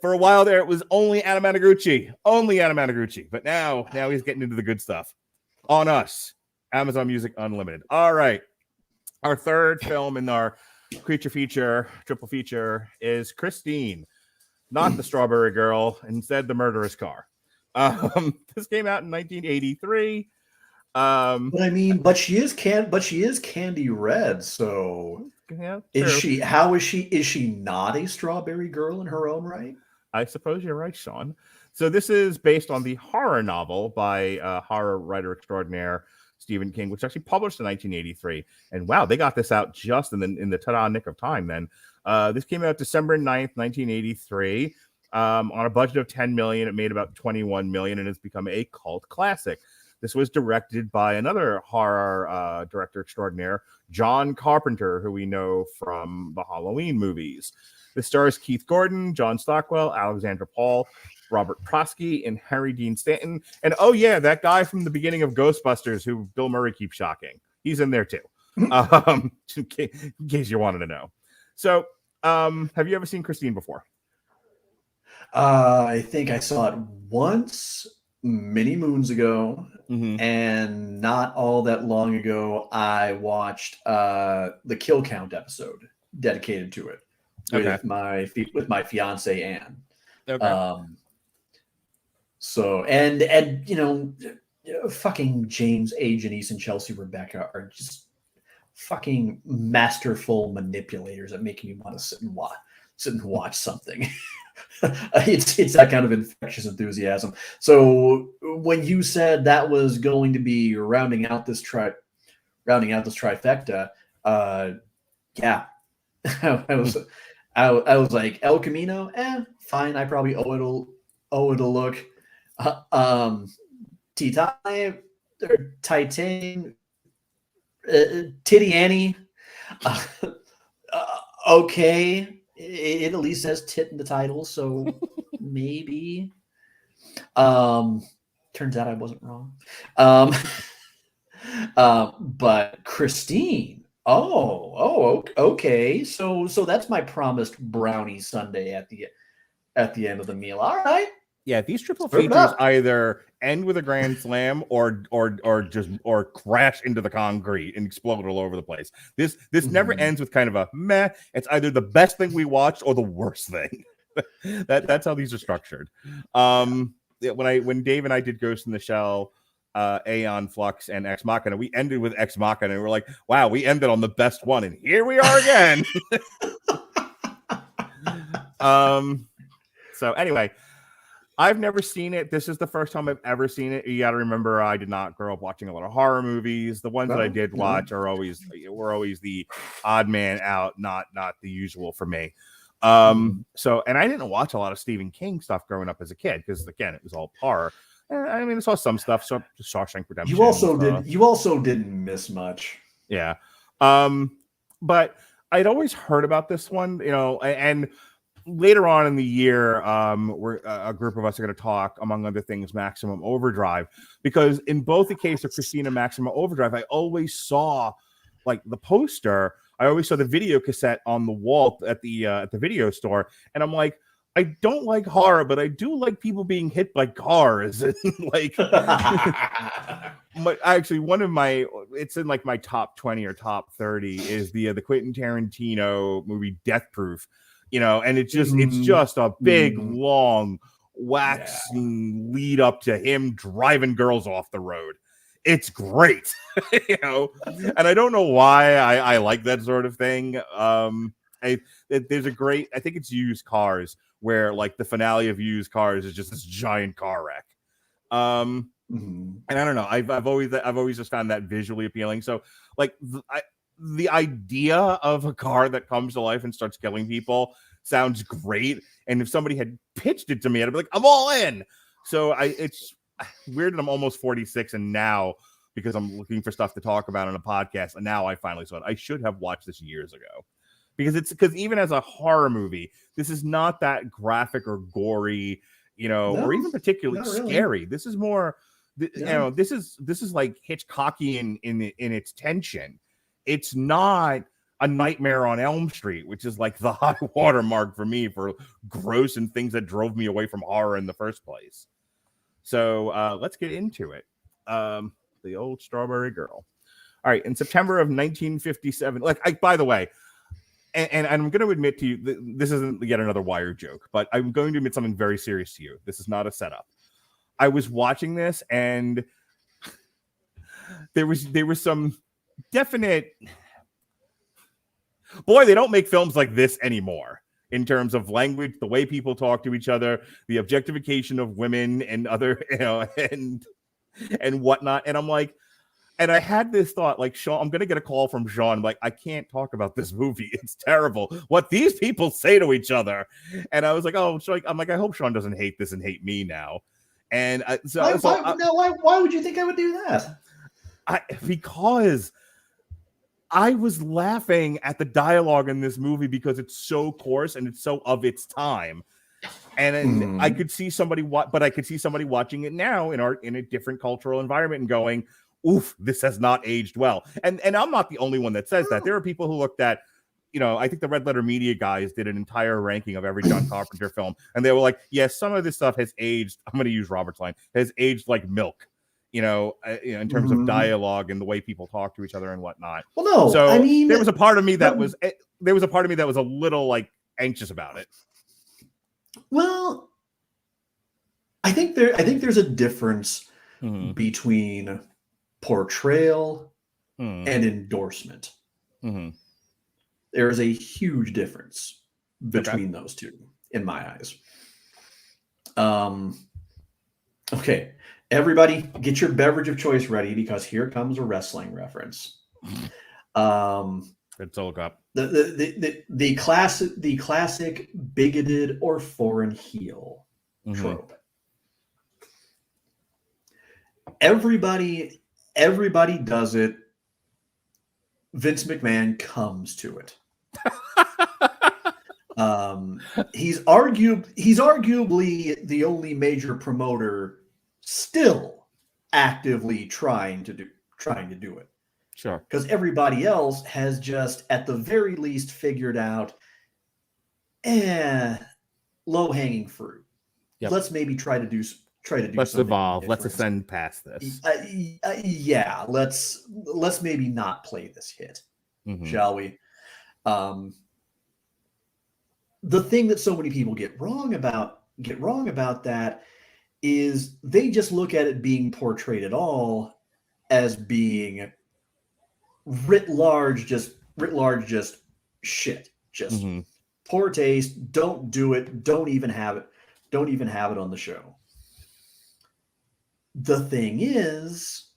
For a while there, it was only Anamanaguchi. But now he's getting into the good stuff. On us, Amazon Music Unlimited. All right. Our third film in our triple feature is Christine, not the Strawberry Girl, instead the Murderous Car. This came out in 1983. But she is Candy Red, so yeah, is she? How is she? Is she not a Strawberry Girl in her own right? I suppose you're right, Sean. So this is based on the horror novel by horror writer extraordinaire Stephen King, which actually published in 1983. And wow, they got this out just in the ta-da nick of time then. This came out December 9th, 1983. On a budget of $10 million, it made about $21 million, and it's become a cult classic. This was directed by another horror director extraordinaire, John Carpenter, who we know from the Halloween movies. This stars Keith Gordon, John Stockwell, Alexandra Paul, Robert Prosky, and Harry Dean Stanton. And oh yeah, that guy from the beginning of Ghostbusters who Bill Murray keeps shocking. He's in there too. In case you wanted to know. So, have you ever seen Christine before? I think I saw it once many moons ago, Mm-hmm. and not all that long ago, I watched the Kill Count episode dedicated to it with my fiance Anne. Okay. So and fucking James A. Janice and Chelsea Rebecca are just fucking masterful manipulators at making you want to sit and watch something. It's that kind of infectious enthusiasm. So when you said that was going to be rounding out this trifecta, yeah, I was like, El Camino, fine. I probably owe it a look. Titane or Titane, Titane, okay. It at least says tit in the title, so maybe. Turns out I wasn't wrong. But Christine, okay. So that's my promised brownie sundae at the end of the meal. All right. Yeah, these triple Serve it features up. either end with a grand slam or crash into the concrete and explode all over the place. This never ends with kind of a meh. It's either the best thing we watched or the worst thing. That's how these are structured. When Dave and I did Ghost in the Shell, Aeon Flux, and Ex Machina, we ended with Ex Machina, and we're like, wow, we ended on the best one, and here we are again. So anyway, I've never seen it. This is the first time I've ever seen it. You got to remember, I did not grow up watching a lot of horror movies. The ones that I did watch were always the odd man out, not the usual for me. So, and I didn't watch a lot of Stephen King stuff growing up as a kid because, again, it was all horror. I mean, I saw some stuff. So Shawshank Redemption. You also didn't miss much. Yeah. But I'd always heard about this one, and later on in the year, we're a group of us are going to talk, among other things, Maximum Overdrive, because in both the case of Christina Maximum Overdrive, I always saw like the poster. I always saw the video cassette on the wall at the video store, and I'm like, I don't like horror, but I do like people being hit by cars. Like, actually, it's in like my top 20 or top 30 is the Quentin Tarantino movie Death Proof. And it's just a big, long, waxing lead up to him driving girls off the road. It's great, and I don't know why I like that sort of thing. There's I think it's Used Cars, where like the finale of Used Cars is just this giant car wreck. And I don't know. I've always just found that visually appealing. So like the idea of a car that comes to life and starts killing people sounds great. And if somebody had pitched it to me, I'd be like, I'm all in. So it's weird that I'm almost 46 and now, because I'm looking for stuff to talk about on a podcast, and now I finally saw it. I should have watched this years ago. Because even as a horror movie, this is not that graphic or gory, or even particularly scary. Really. This is more, this is like Hitchcockian in its tension. It's not a Nightmare on Elm Street, which is like the high watermark for me for gross and things that drove me away from horror in the first place. So let's get into it. The Old Strawberry Girl. All right, in September of 1957. By the way. And I'm going to admit to you, this isn't yet another Wire joke, but I'm going to admit something very serious to you. This is not a setup. I was watching this, and there was some definite. Boy, they don't make films like this anymore in terms of language, the way people talk to each other, the objectification of women and other, and whatnot. And I'm like. And I had this thought, like, Sean, I'm going to get a call from Sean. Like, I can't talk about this movie. It's terrible. What these people say to each other. And I was like, oh, I'm like, I hope Sean doesn't hate this and hate me now. And why would you think I would do that? Because I was laughing at the dialogue in this movie because it's so coarse and it's so of its time. And I could see somebody watching it now in a different cultural environment and going, oof, this has not aged well. And I'm not the only one that says that. There are people who looked at, I think the Red Letter Media guys did an entire ranking of every John Carpenter film, and they were like, yes, some of this stuff has aged. I'm going to use Robert's line, has aged like milk. In terms of dialogue and the way people talk to each other and whatnot. Well, no, so I mean, there was a part of me that was a little like anxious about it. Well, I think there's a difference between portrayal and endorsement. There is a huge difference between those two, in my eyes. Okay. Everybody, get your beverage of choice ready because here comes a wrestling reference. It's all up. The classic bigoted or foreign heel trope. Everybody does it. Vince McMahon comes to it. He's arguably the only major promoter still actively trying to do it. Sure. Because everybody else has just at the very least figured out low-hanging fruit. Yep. Let's maybe try to do let's evolve. Different. Let's ascend past this. Yeah, let's maybe not play this hit. Shall we? The thing that so many people get wrong about that is they just look at it being portrayed at all as being writ large just shit, just poor taste. Don't do it. Don't even have it on the show. The thing is,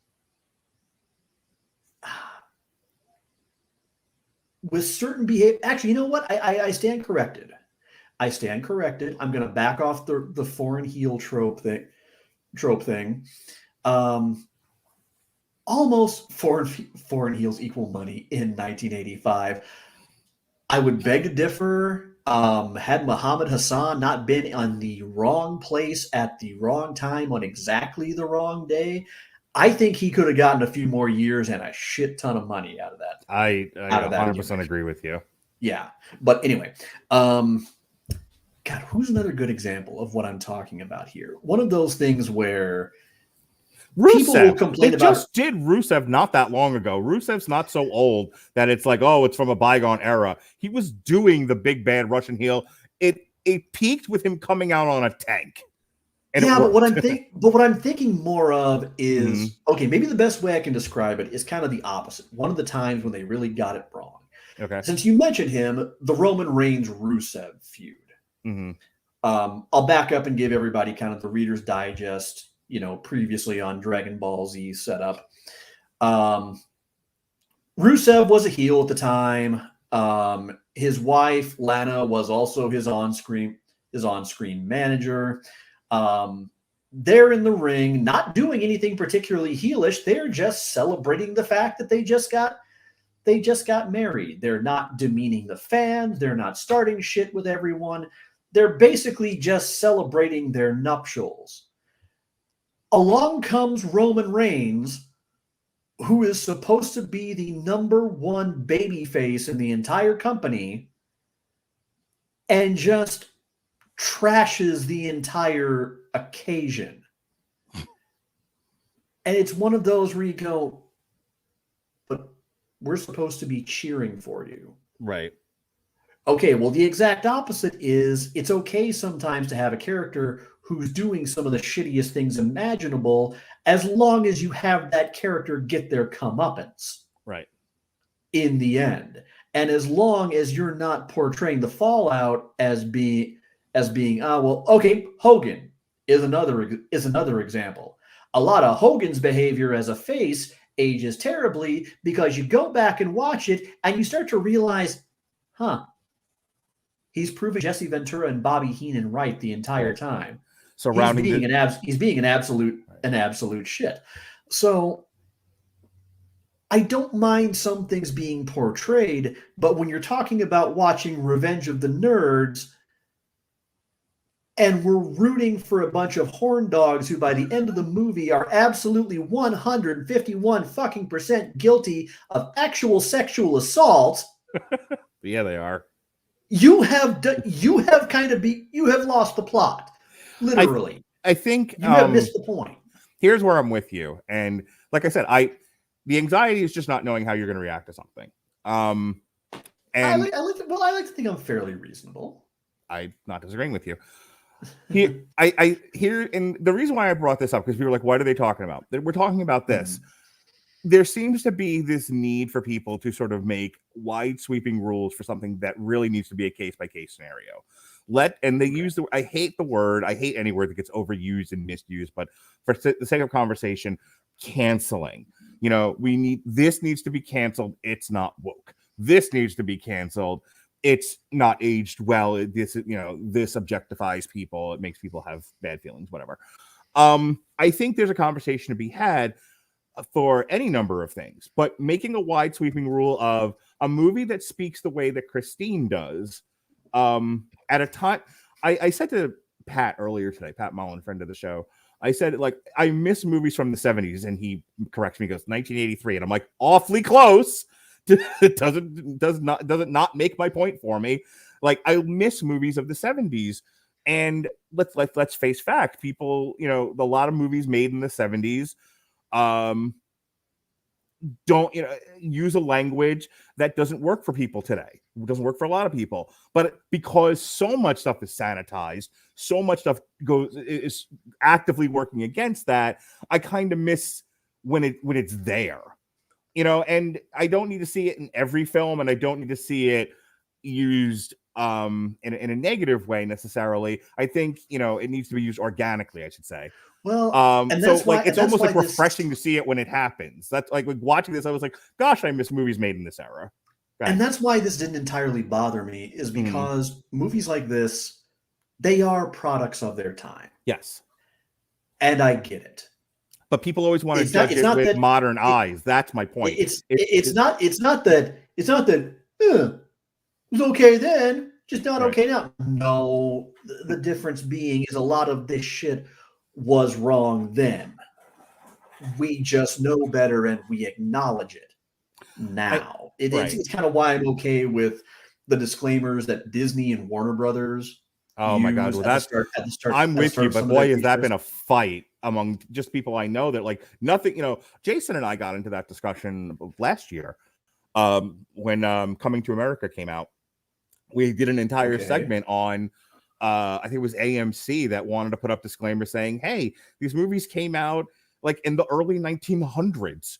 with certain behavior, actually, you know what? I stand corrected. I'm going to back off the foreign heel trope thing. Almost foreign heels equal money in 1985. I would beg to differ. Had Muhammad Hassan not been on the wrong place at the wrong time on exactly the wrong day, I think he could have gotten a few more years and a shit ton of money out of that. I 100% agree with you. Yeah. But anyway, God, who's another good example of what I'm talking about here? One of those things where people will complain about. They just did Rusev not that long ago. Rusev's not so old that it's like, oh, it's from a bygone era. He was doing the big bad Russian heel. It peaked with him coming out on a tank. But what I'm thinking more of is okay. Maybe the best way I can describe it is kind of the opposite. One of the times when they really got it wrong. Okay. Since you mentioned him, the Roman Reigns Rusev feud. I'll back up and give everybody kind of the Reader's Digest, previously on Dragon Ball Z setup. Rusev was a heel at the time. His wife, Lana, was also his on-screen manager. They're in the ring, not doing anything particularly heelish. They're just celebrating the fact that they just got married. They're not demeaning the fans. They're not starting shit with everyone. They're basically just celebrating their nuptials. Along comes Roman Reigns, who is supposed to be the number one babyface in the entire company, and just trashes the entire occasion. And it's one of those where you go, but we're supposed to be cheering for you. Right. Okay, well, the exact opposite is it's okay sometimes to have a character who's doing some of the shittiest things imaginable as long as you have that character get their comeuppance. Right. In the end. And as long as you're not portraying the fallout as being Hogan is another example. A lot of Hogan's behavior as a face ages terribly because you go back and watch it and you start to realize, he's proving Jesse Ventura and Bobby Heenan right the entire time. He's being an absolute shit. So I don't mind some things being portrayed, but when you're talking about watching Revenge of the Nerds and we're rooting for a bunch of horn dogs who by the end of the movie are absolutely 151% guilty of actual sexual assault, But yeah, they are. You have lost the plot, literally. I think you have missed the point. Here's where I'm with you, and like I said, the anxiety is just not knowing how you're going to react to something. And I like to think I'm fairly reasonable. I'm not disagreeing with you. I hear, and the reason why I brought this up, because people are like, what are they talking about? We're talking about this. There seems to be this need for people to sort of make wide sweeping rules for something that really needs to be a case by case scenario. Use I hate the word. I hate any word that gets overused and misused, but for the sake of conversation, canceling. This needs to be canceled. It's not woke. This needs to be canceled. It's not aged well. This objectifies people. It makes people have bad feelings, whatever. I think there's a conversation to be had for any number of things, but making a wide sweeping rule of a movie that speaks the way that Christine does, at a time, I said to Pat earlier today, Pat Mullen, friend of the show, I said, like, I miss movies from the 70s, and he corrects me, goes 1983, and I'm like, awfully close. It doesn't not make my point for me. Like, I miss movies of the 70s, and let's face fact, people, a lot of movies made in the 70s don't use a language that doesn't work for people today. It doesn't work for a lot of people, but because so much stuff is sanitized, so much stuff is actively working against that, I kind of miss when it's there, and I don't need to see it in every film, and I don't need to see it used in a negative way necessarily. I think it needs to be used organically, I should say. Well, and so why, it's almost like refreshing to see it when it happens. That's like watching this, I was like, gosh, I miss movies made in this era. Right. And that's why this didn't entirely bother me, is because movies like this, they are products of their time. Yes. And I get it. But people always want to judge it with modern eyes. That's my point. It's not that it was okay then, just not okay now. No, the difference being is a lot of this shit was wrong then. We just know better and we acknowledge it now. It's kind of why I'm okay with the disclaimers that Disney and Warner Brothers. Oh my God! Well, that's I'm with you, but boy, has that been a fight among just people I know that like nothing. Jason and I got into that discussion last year when Coming to America came out. We did an entire segment on. I think it was AMC that wanted to put up disclaimers saying, "Hey, these movies came out like in the early 1900s.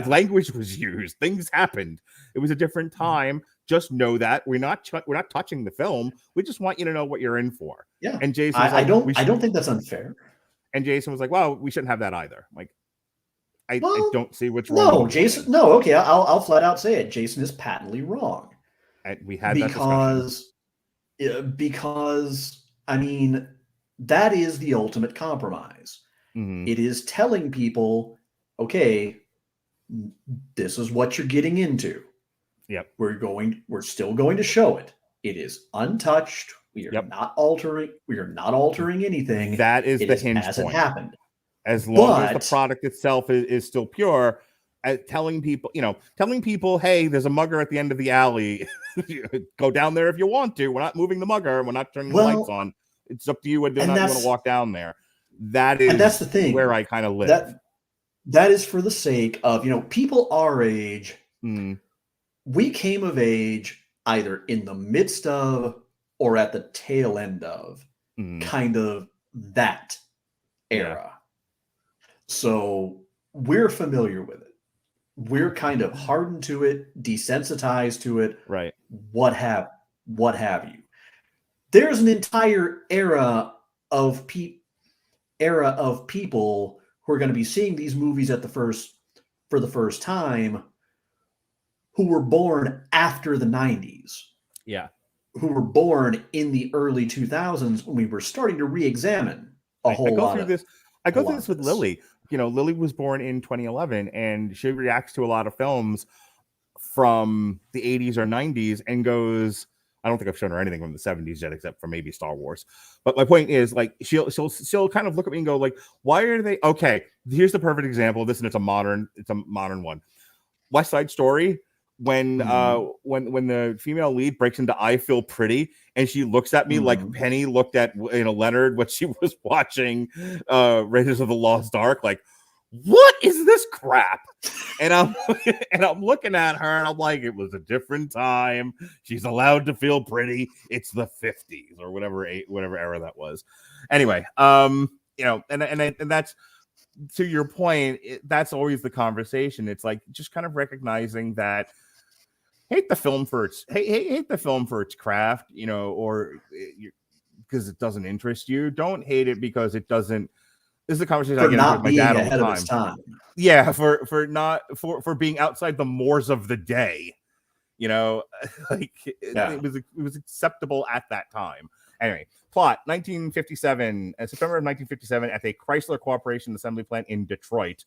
Language was used. Things happened. It was a different time. Just know that we're not touching the film. We just want you to know what you're in for." Yeah. And Jason, I don't think that's unfair. And Jason was like, "Well, we shouldn't have that either." Like, I don't see what's wrong. No, Jason. No, okay. I'll flat out say it. Jason is patently wrong. And we had that discussion. Because I mean, that is the ultimate compromise. It is telling people, okay, this is what you're getting into. Yep. We're still going to show it. It is untouched. We are not altering anything. That is the hinge as point. It happened. As long as the product itself is still pure, telling people, hey, there's a mugger at the end of the alley. Go down there if you want to. We're not moving the mugger. We're not turning the lights on. It's up to you whether or not you want to walk down there. That's the thing where I kind of live. That is for the sake of, people our age. We came of age either in the midst of or at the tail end of kind of that era. Yeah. So we're familiar with it. We're kind of hardened to it, desensitized to it. Right. What have you? There's an entire era of people who are going to be seeing these movies for the first time, who were born after the 90s. Yeah. Who were born in the early 2000s when we were starting to re-examine I go through this with Lily. Lily was born in 2011, and she reacts to a lot of films from the 80s or 90s and goes, I don't think I've shown her anything from the 70s yet, except for maybe Star Wars. But my point is, like, she'll kind of look at me and go, like, why are they okay? Here's the perfect example of this, and it's a modern one. West Side Story. when the female lead breaks into I Feel Pretty and she looks at me like Penny looked at Leonard when she was watching Raiders of the Lost Ark, like, what is this crap? And I'm looking at her and I'm like, it was a different time. She's allowed to feel pretty. It's the 50s or whatever era that was. Anyway, and that's, to your point, that's always the conversation. It's like just kind of recognizing that hate the film for its craft, or because it doesn't interest you. Don't hate it because it doesn't. This is a conversation I get into with my dad all the time. Yeah, for being outside the mores of the day, like it was acceptable at that time. Anyway, plot: 1957, September of 1957, at the Chrysler Corporation assembly plant in Detroit,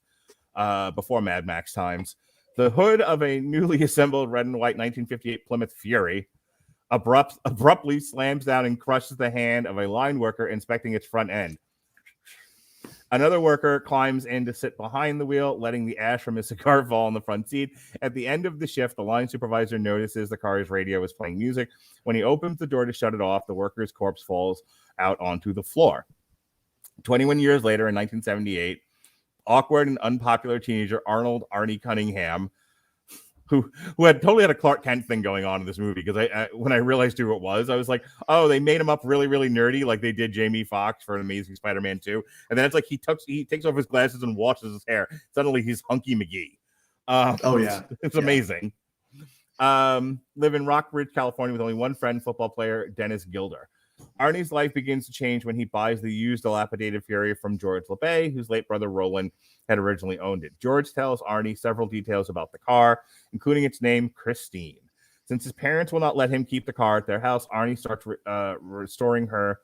before Mad Max times. The hood of a newly assembled red and white 1958 Plymouth Fury abruptly slams down and crushes the hand of a line worker inspecting its front end. Another worker climbs in to sit behind the wheel, letting the ash from his cigar fall on the front seat. At the end of the shift, the line supervisor notices the car's radio is playing music. When he opens the door to shut it off, the worker's corpse falls out onto the floor. 21 years later, in 1978, awkward and unpopular teenager Arnold Arnie Cunningham, who totally had a Clark Kent thing going on in this movie, because I when I realized who it was, I was like, oh, they made him up really, really nerdy, like they did Jamie Foxx for Amazing Spider-Man 2. And then it's like he takes off his glasses and washes his hair. Suddenly he's Hunky McGee. It's amazing. Live in Rockbridge, California, with only one friend, football player Dennis Gilder. Arnie's life begins to change when he buys the used dilapidated Fury from George LeBay, whose late brother Roland had originally owned it. George tells Arnie several details about the car, including its name, Christine. Since his parents will not let him keep the car at their house, Arnie starts restoring her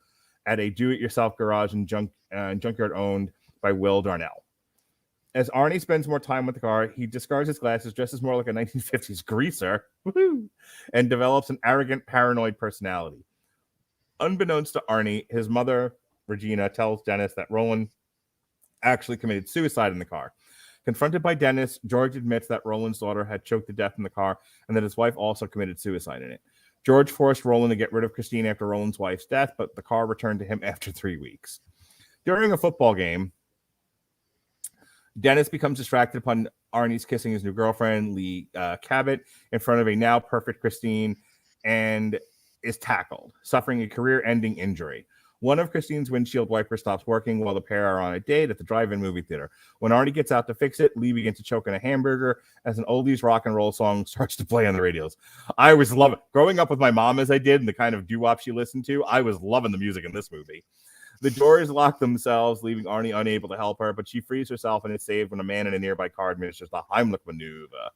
at a do-it-yourself garage and junkyard owned by Will Darnell. As Arnie spends more time with the car, he discards his glasses, dresses more like a 1950s greaser, and develops an arrogant, paranoid personality. Unbeknownst to Arnie, his mother, Regina, tells Dennis that Roland actually committed suicide in the car. Confronted by Dennis, George admits that Roland's daughter had choked to death in the car and that his wife also committed suicide in it. George forced Roland to get rid of Christine after Roland's wife's death, but the car returned to him after 3 weeks. During a football game, Dennis becomes distracted upon Arnie's kissing his new girlfriend, Lee Cabot, in front of a now perfect Christine, and is tackled, suffering a career-ending injury. One of Christine's windshield wipers stops working while the pair are on a date at the drive-in movie theater. When Arnie gets out to fix it, Lee begins to choke on a hamburger as an oldies rock and roll song starts to play on the radios. I always love it. Growing up with my mom as I did, and the kind of doo-wop she listened to, I was loving the music in this movie. The doors lock themselves, leaving Arnie unable to help her, but she frees herself and is saved when a man in a nearby car administers the Heimlich maneuver.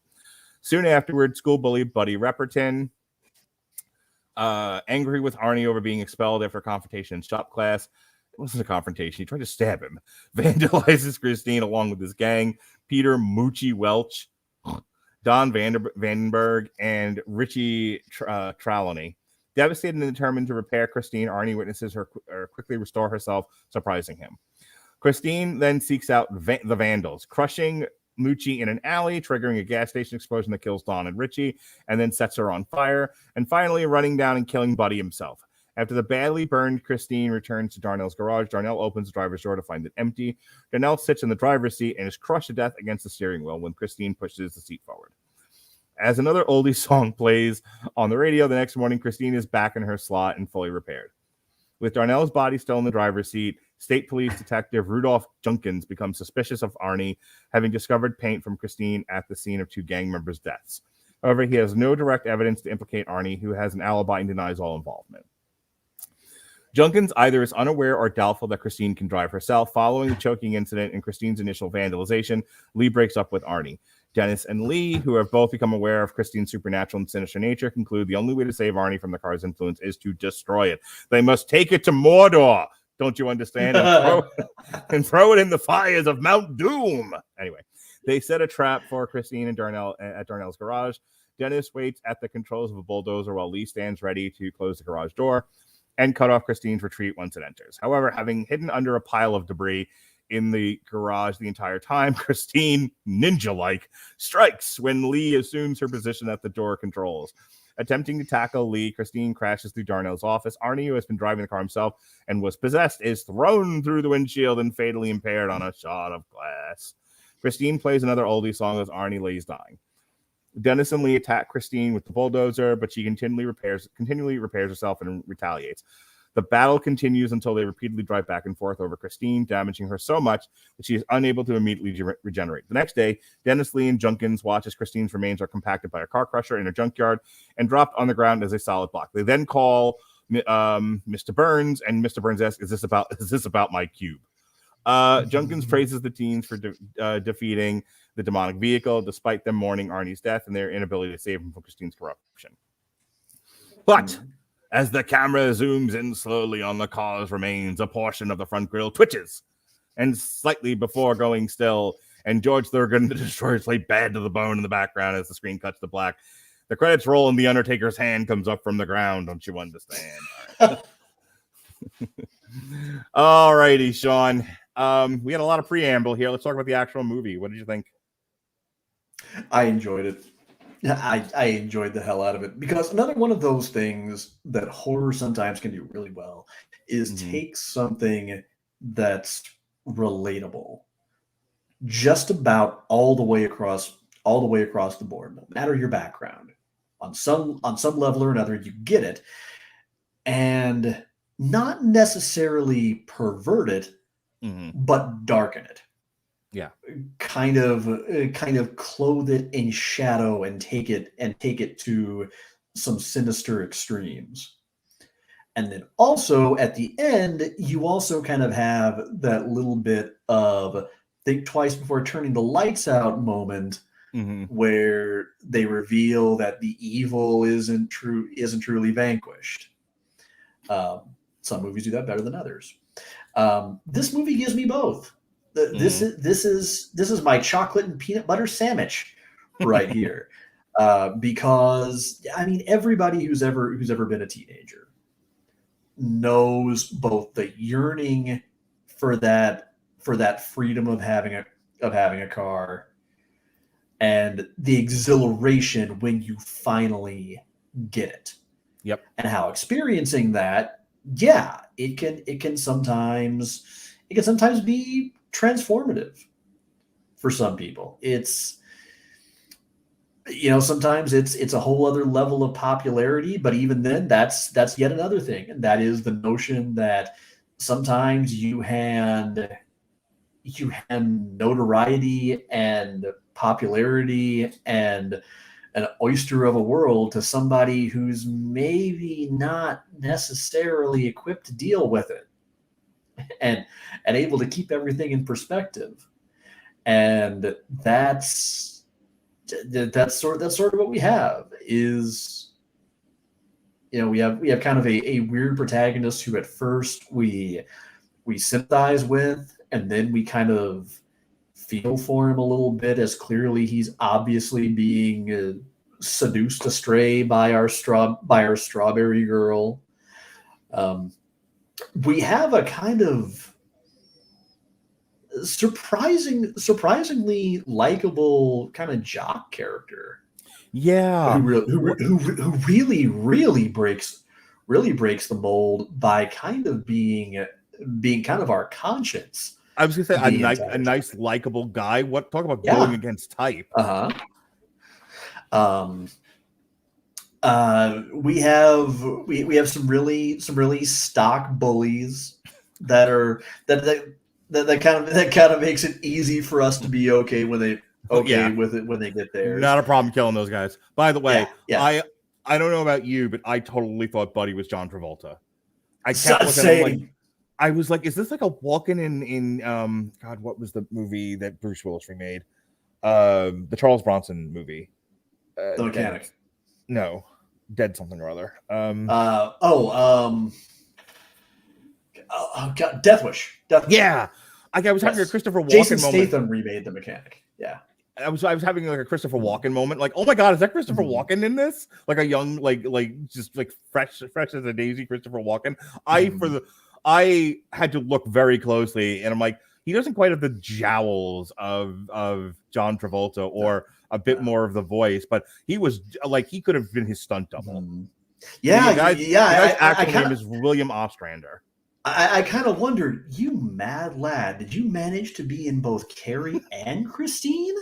Soon afterward, school bully Buddy Repperton, angry with Arnie over being expelled after a confrontation in shop class. It wasn't a confrontation. He tried to stab him. Vandalizes Christine along with his gang. Peter Moochie Welch, Don Vandenberg, and Richie Trelawney. Devastated and determined to repair Christine, Arnie witnesses her quickly restore herself, surprising him. Christine then seeks out the Vandals, crushing Moochie in an alley, triggering a gas station explosion that kills Dawn and Richie, and then sets her on fire, and finally running down and killing Buddy himself. After the badly burned Christine returns to Darnell's garage, Darnell opens the driver's door to find it empty. Darnell sits in the driver's seat and is crushed to death against the steering wheel when Christine pushes the seat forward. As another oldie song plays on the radio the next morning, Christine is back in her slot and fully repaired. With Darnell's body still in the driver's seat, State Police Detective Rudolph Junkins becomes suspicious of Arnie, having discovered paint from Christine at the scene of two gang members' deaths. However, he has no direct evidence to implicate Arnie, who has an alibi and denies all involvement. Junkins either is unaware or doubtful that Christine can drive herself. Following the choking incident and Christine's initial vandalization, Lee breaks up with Arnie. Dennis and Lee, who have both become aware of Christine's supernatural and sinister nature, conclude the only way to save Arnie from the car's influence is to destroy it. They must take it to Mordor. Don't you understand? And throw it in the fires of Mount Doom. Anyway, they set a trap for Christine and Darnell at Darnell's garage. Dennis waits at the controls of a bulldozer while Lee stands ready to close the garage door and cut off Christine's retreat once it enters. However, having hidden under a pile of debris, in the garage the entire time. Christine, ninja-like, strikes when Lee assumes her position at the door controls. Attempting to tackle Lee, Christine crashes through Darnell's office. Arnie, who has been driving the car himself and was possessed, is thrown through the windshield and fatally impaired on a shot of glass. Christine plays another oldie song as Arnie lays dying. Dennis and Lee attack Christine with the bulldozer, but she continually repairs herself and retaliates. The battle continues until they repeatedly drive back and forth over Christine, damaging her so much that she is unable to immediately regenerate. The next day, Dennis, Lee, and Junkins watch as Christine's remains are compacted by a car crusher in a junkyard and dropped on the ground as a solid block. They then call Mr. Burns, and Mr. Burns asks, "Is this about my cube?" Junkins praises the teens for defeating the demonic vehicle, despite them mourning Arnie's death and their inability to save him from Christine's corruption. But as the camera zooms in slowly on the car's remains, a portion of the front grille twitches, and slightly before going still, and George Thurgood, the Destroyers, play Bad to the Bone in the background as the screen cuts to black. The credits roll and the Undertaker's hand comes up from the ground. Don't you understand? All righty, Sean. We had a lot of preamble here. Let's talk about the actual movie. What did you think? I enjoyed it. I enjoyed the hell out of it, because another one of those things that horror sometimes can do really well is take something that's relatable just about all the way across the board, no matter your background. On some level or another, you get it, and not necessarily pervert it, but darken it. Yeah, kind of clothe it in shadow and take it to some sinister extremes. And then also at the end, you also kind of have that little bit of think twice before turning the lights out moment, where they reveal that the evil isn't truly vanquished. Some movies do that better than others. This movie gives me both. This is my chocolate and peanut butter sandwich right here, because I mean everybody who's ever been a teenager knows both the yearning for that freedom of having a car, and the exhilaration when you finally get it. Yep. And how experiencing that, yeah, it can sometimes be transformative for some people. It's, sometimes it's a whole other level of popularity, but even then that's yet another thing. And that is the notion that sometimes you hand notoriety and popularity and an oyster of a world to somebody who's maybe not necessarily equipped to deal with it, and able to keep everything in perspective. And that's sort of what we have is, we have kind of a weird protagonist who at first we sympathize with, and then we kind of feel for him a little bit, as clearly he's obviously being seduced astray by our strawberry girl. We have a kind of surprisingly likable kind of jock character. Yeah, who really breaks the mold by kind of being kind of our conscience. I was gonna say a nice likable guy. Talk about going against type. We have some really stock bullies that kind of makes it easy for us to be okay with it when they get there. Not a problem killing those guys. By the way, I don't know about you, but I totally thought Buddy was John Travolta. I kept looking at him like, I was like, is this like a walk-in in God, what was the movie that Bruce Willis remade? The Charles Bronson movie. The Mechanic. No. Dead something or other. God, Death Wish. Yeah. I was having a Christopher Walken Jason moment. Statham remade The Mechanic. Yeah. I was having like a Christopher Walken moment. Like, oh my God, is that Christopher Walken in this? Like a young, like just like fresh as a daisy Christopher Walken. I had to look very closely, and I'm like, he doesn't quite have the jowls of John Travolta or a bit more of the voice, but he was like, he could have been his stunt double. Yeah, the guy's actual name is William Ostrander. I kind of wondered, you mad lad, did you manage to be in both Carrie and Christine?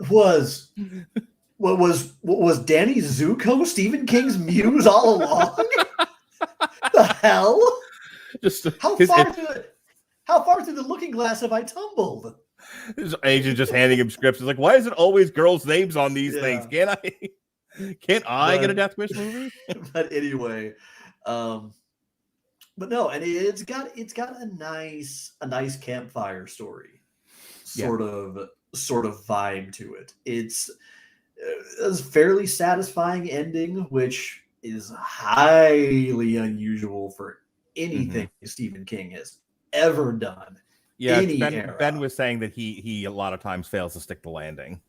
was Danny Zuko Stephen King's muse all along? The hell? How far through the looking glass have I tumbled? His agent just handing him scripts. He's like, why is it always girls' names on these things? Can't I get a Death Wish movie? But anyway, but no, and it's got a nice campfire story sort of vibe to it. It's a fairly satisfying ending, which is highly unusual for anything Stephen King has ever done. Yeah, Ben was saying that he a lot of times fails to stick the landing.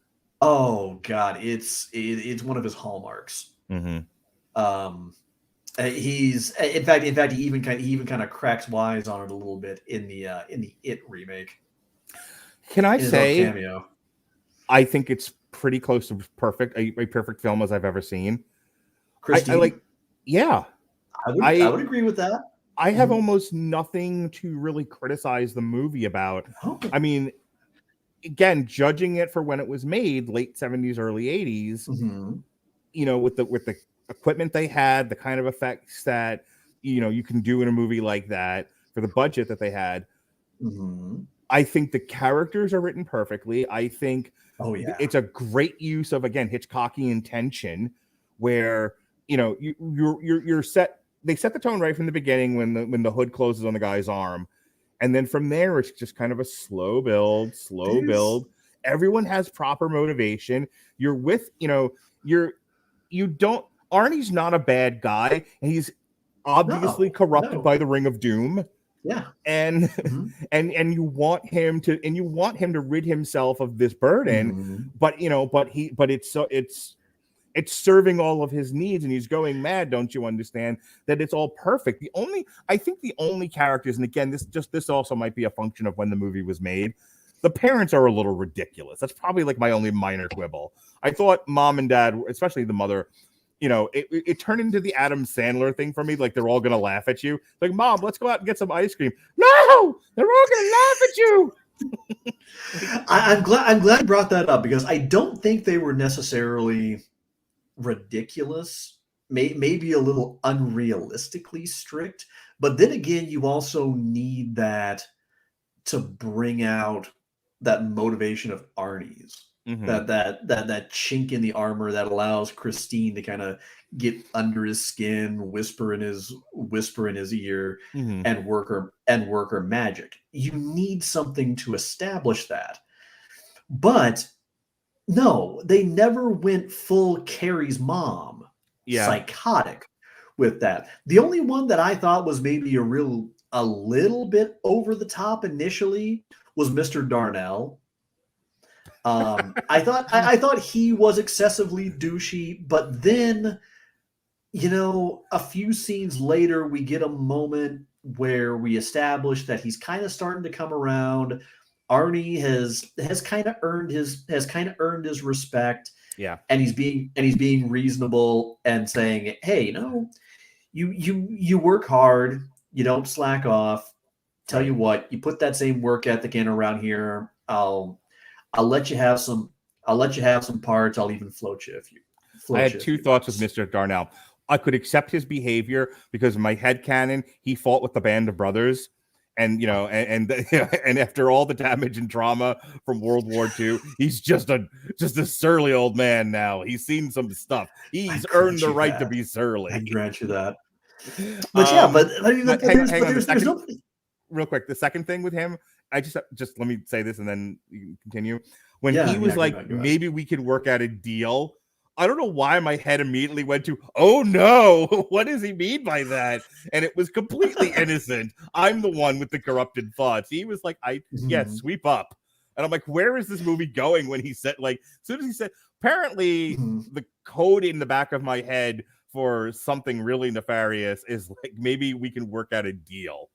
Oh God, it's one of his hallmarks. He's in fact he even kind of cracks wise on it a little bit in the It remake. Can I say, cameo. I think it's pretty close to perfect, a perfect film as I've ever seen. Christine? I like, yeah, I would agree with that. I have almost nothing to really criticize the movie about. I mean, again, judging it for when it was made, late 70s, early 80s, you know, with the equipment they had, the kind of effects that, you know, you can do in a movie like that for the budget that they had. I think the characters are written perfectly. I think it's a great use of, again, Hitchcockian tension, where, you know, you're set. They set the tone right from the beginning when the hood closes on the guy's arm, and then from there it's just kind of a slow build. Everyone has proper motivation. You're with, you know, you don't. Arnie's not a bad guy, and he's obviously corrupted by the Ring of Doom. Yeah, and you want him to rid himself of this burden, but you know, but it's serving all of his needs, and he's going mad. Don't you understand that it's all perfect? I think the only characters, and again, this also might be a function of when the movie was made, the parents are a little ridiculous. That's probably like my only minor quibble. I thought mom and dad, especially the mother, you know, it turned into the Adam Sandler thing for me. Like, they're all gonna laugh at you. Like, Mom, let's go out and get some ice cream. No, they're all gonna laugh at you. I'm glad you brought that up, because I don't think they were necessarily ridiculous, maybe a little unrealistically strict, but then again, you also need that to bring out that motivation of Arnie's, that chink in the armor that allows Christine to kind of get under his skin, whisper in his ear, and work her magic. You need something to establish that, but no, they never went full Carrie's mom, psychotic with that. The only one that I thought was maybe a little bit over the top initially was Mr. Darnell. I thought he was excessively douchey, but then, you know, a few scenes later, we get a moment where we establish that he's kind of starting to come around. Arnie has kind of earned his respect. Yeah. And he's being reasonable and saying, hey, you know, you work hard, you don't slack off. Tell you what, you put that same work ethic in around here, I'll let you have some parts. I'll even float you if you I had two thoughts with Mr. Darnell. I could accept his behavior because in my headcanon, he fought with the Band of Brothers. And, you know, and after all the damage and trauma from World War II, he's just a surly old man now. He's seen some stuff. He's earned the right to be surly. I grant you that. But yeah, but I mean, there's no... Real quick, the second thing with him, I just let me say this and then you can continue. When he was like, maybe we could work out a deal. I don't know why my head immediately went to, oh no, what does he mean by that? And it was completely innocent. I'm the one with the corrupted thoughts. He was like, sweep up. And I'm like, where is this movie going when he said, like, as soon as he said, apparently the code in the back of my head for something really nefarious is like, maybe we can work out a deal.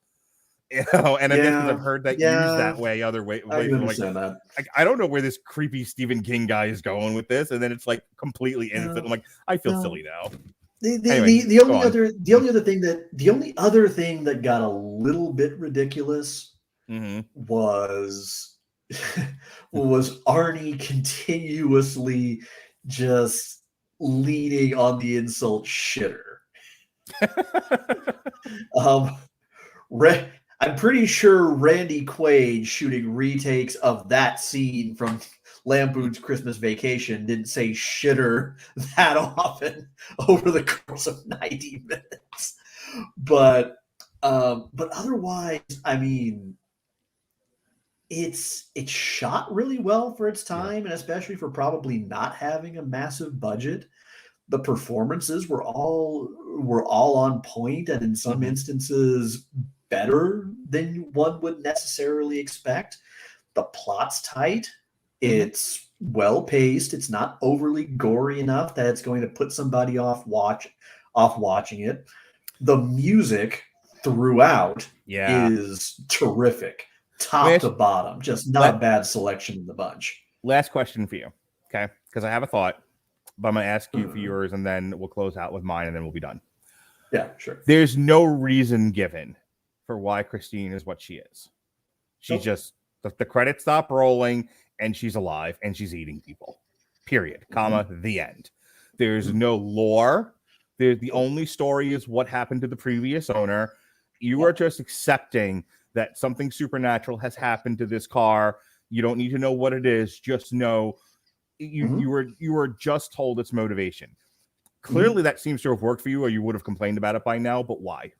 You know, and I guess because Yeah, I've heard that yeah. used that way, other way, I can like, understand that. I don't know where this creepy Stephen King guy is going with this, and then it's like completely innocent. I'm like, I feel silly now. Anyway, The go on. the only other thing that got a little bit ridiculous was Arnie continuously just leaning on the insult shitter. I'm pretty sure Randy Quaid shooting retakes of that scene from Lampoon's Christmas Vacation didn't say shitter that often over the course of 90 minutes. But otherwise, I mean, it's shot really well for its time, and especially for probably not having a massive budget. The performances were all on point, and in some instances better than one would necessarily expect. The plot's tight. It's well paced. It's not overly gory enough that it's going to put somebody off watching it. The music throughout is terrific, top to bottom. Just not a bad selection in the bunch. Last question for you, okay? Because I have a thought, but I'm going to ask you for yours, and then we'll close out with mine, and then we'll be done. Yeah, sure. There's no reason given for why Christine is what she is. She's just the credits stop rolling, and she's alive, and she's eating people. Period. Comma. The end. There's no lore. The only story is what happened to the previous owner. You are just accepting that something supernatural has happened to this car. You don't need to know what it is. Just know you were just told its motivation. Clearly, that seems to have worked for you, or you would have complained about it by now. But why?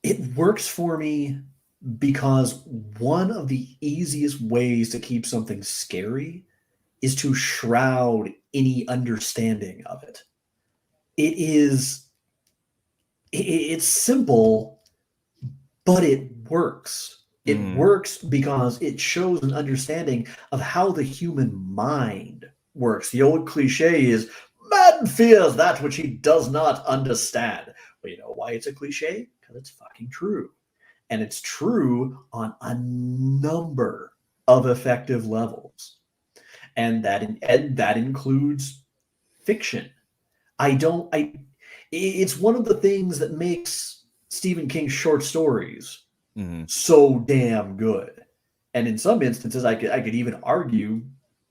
It works for me because one of the easiest ways to keep something scary is to shroud any understanding of it. It's simple, but it works. It works because it shows an understanding of how the human mind works. The old cliche is, man fears that which he does not understand. Well, you know why it's a cliche? Because it's fucking true. And it's true on a number of effective levels. And that includes fiction. It's one of the things that makes Stephen King's short stories so damn good. And in some instances, I could even argue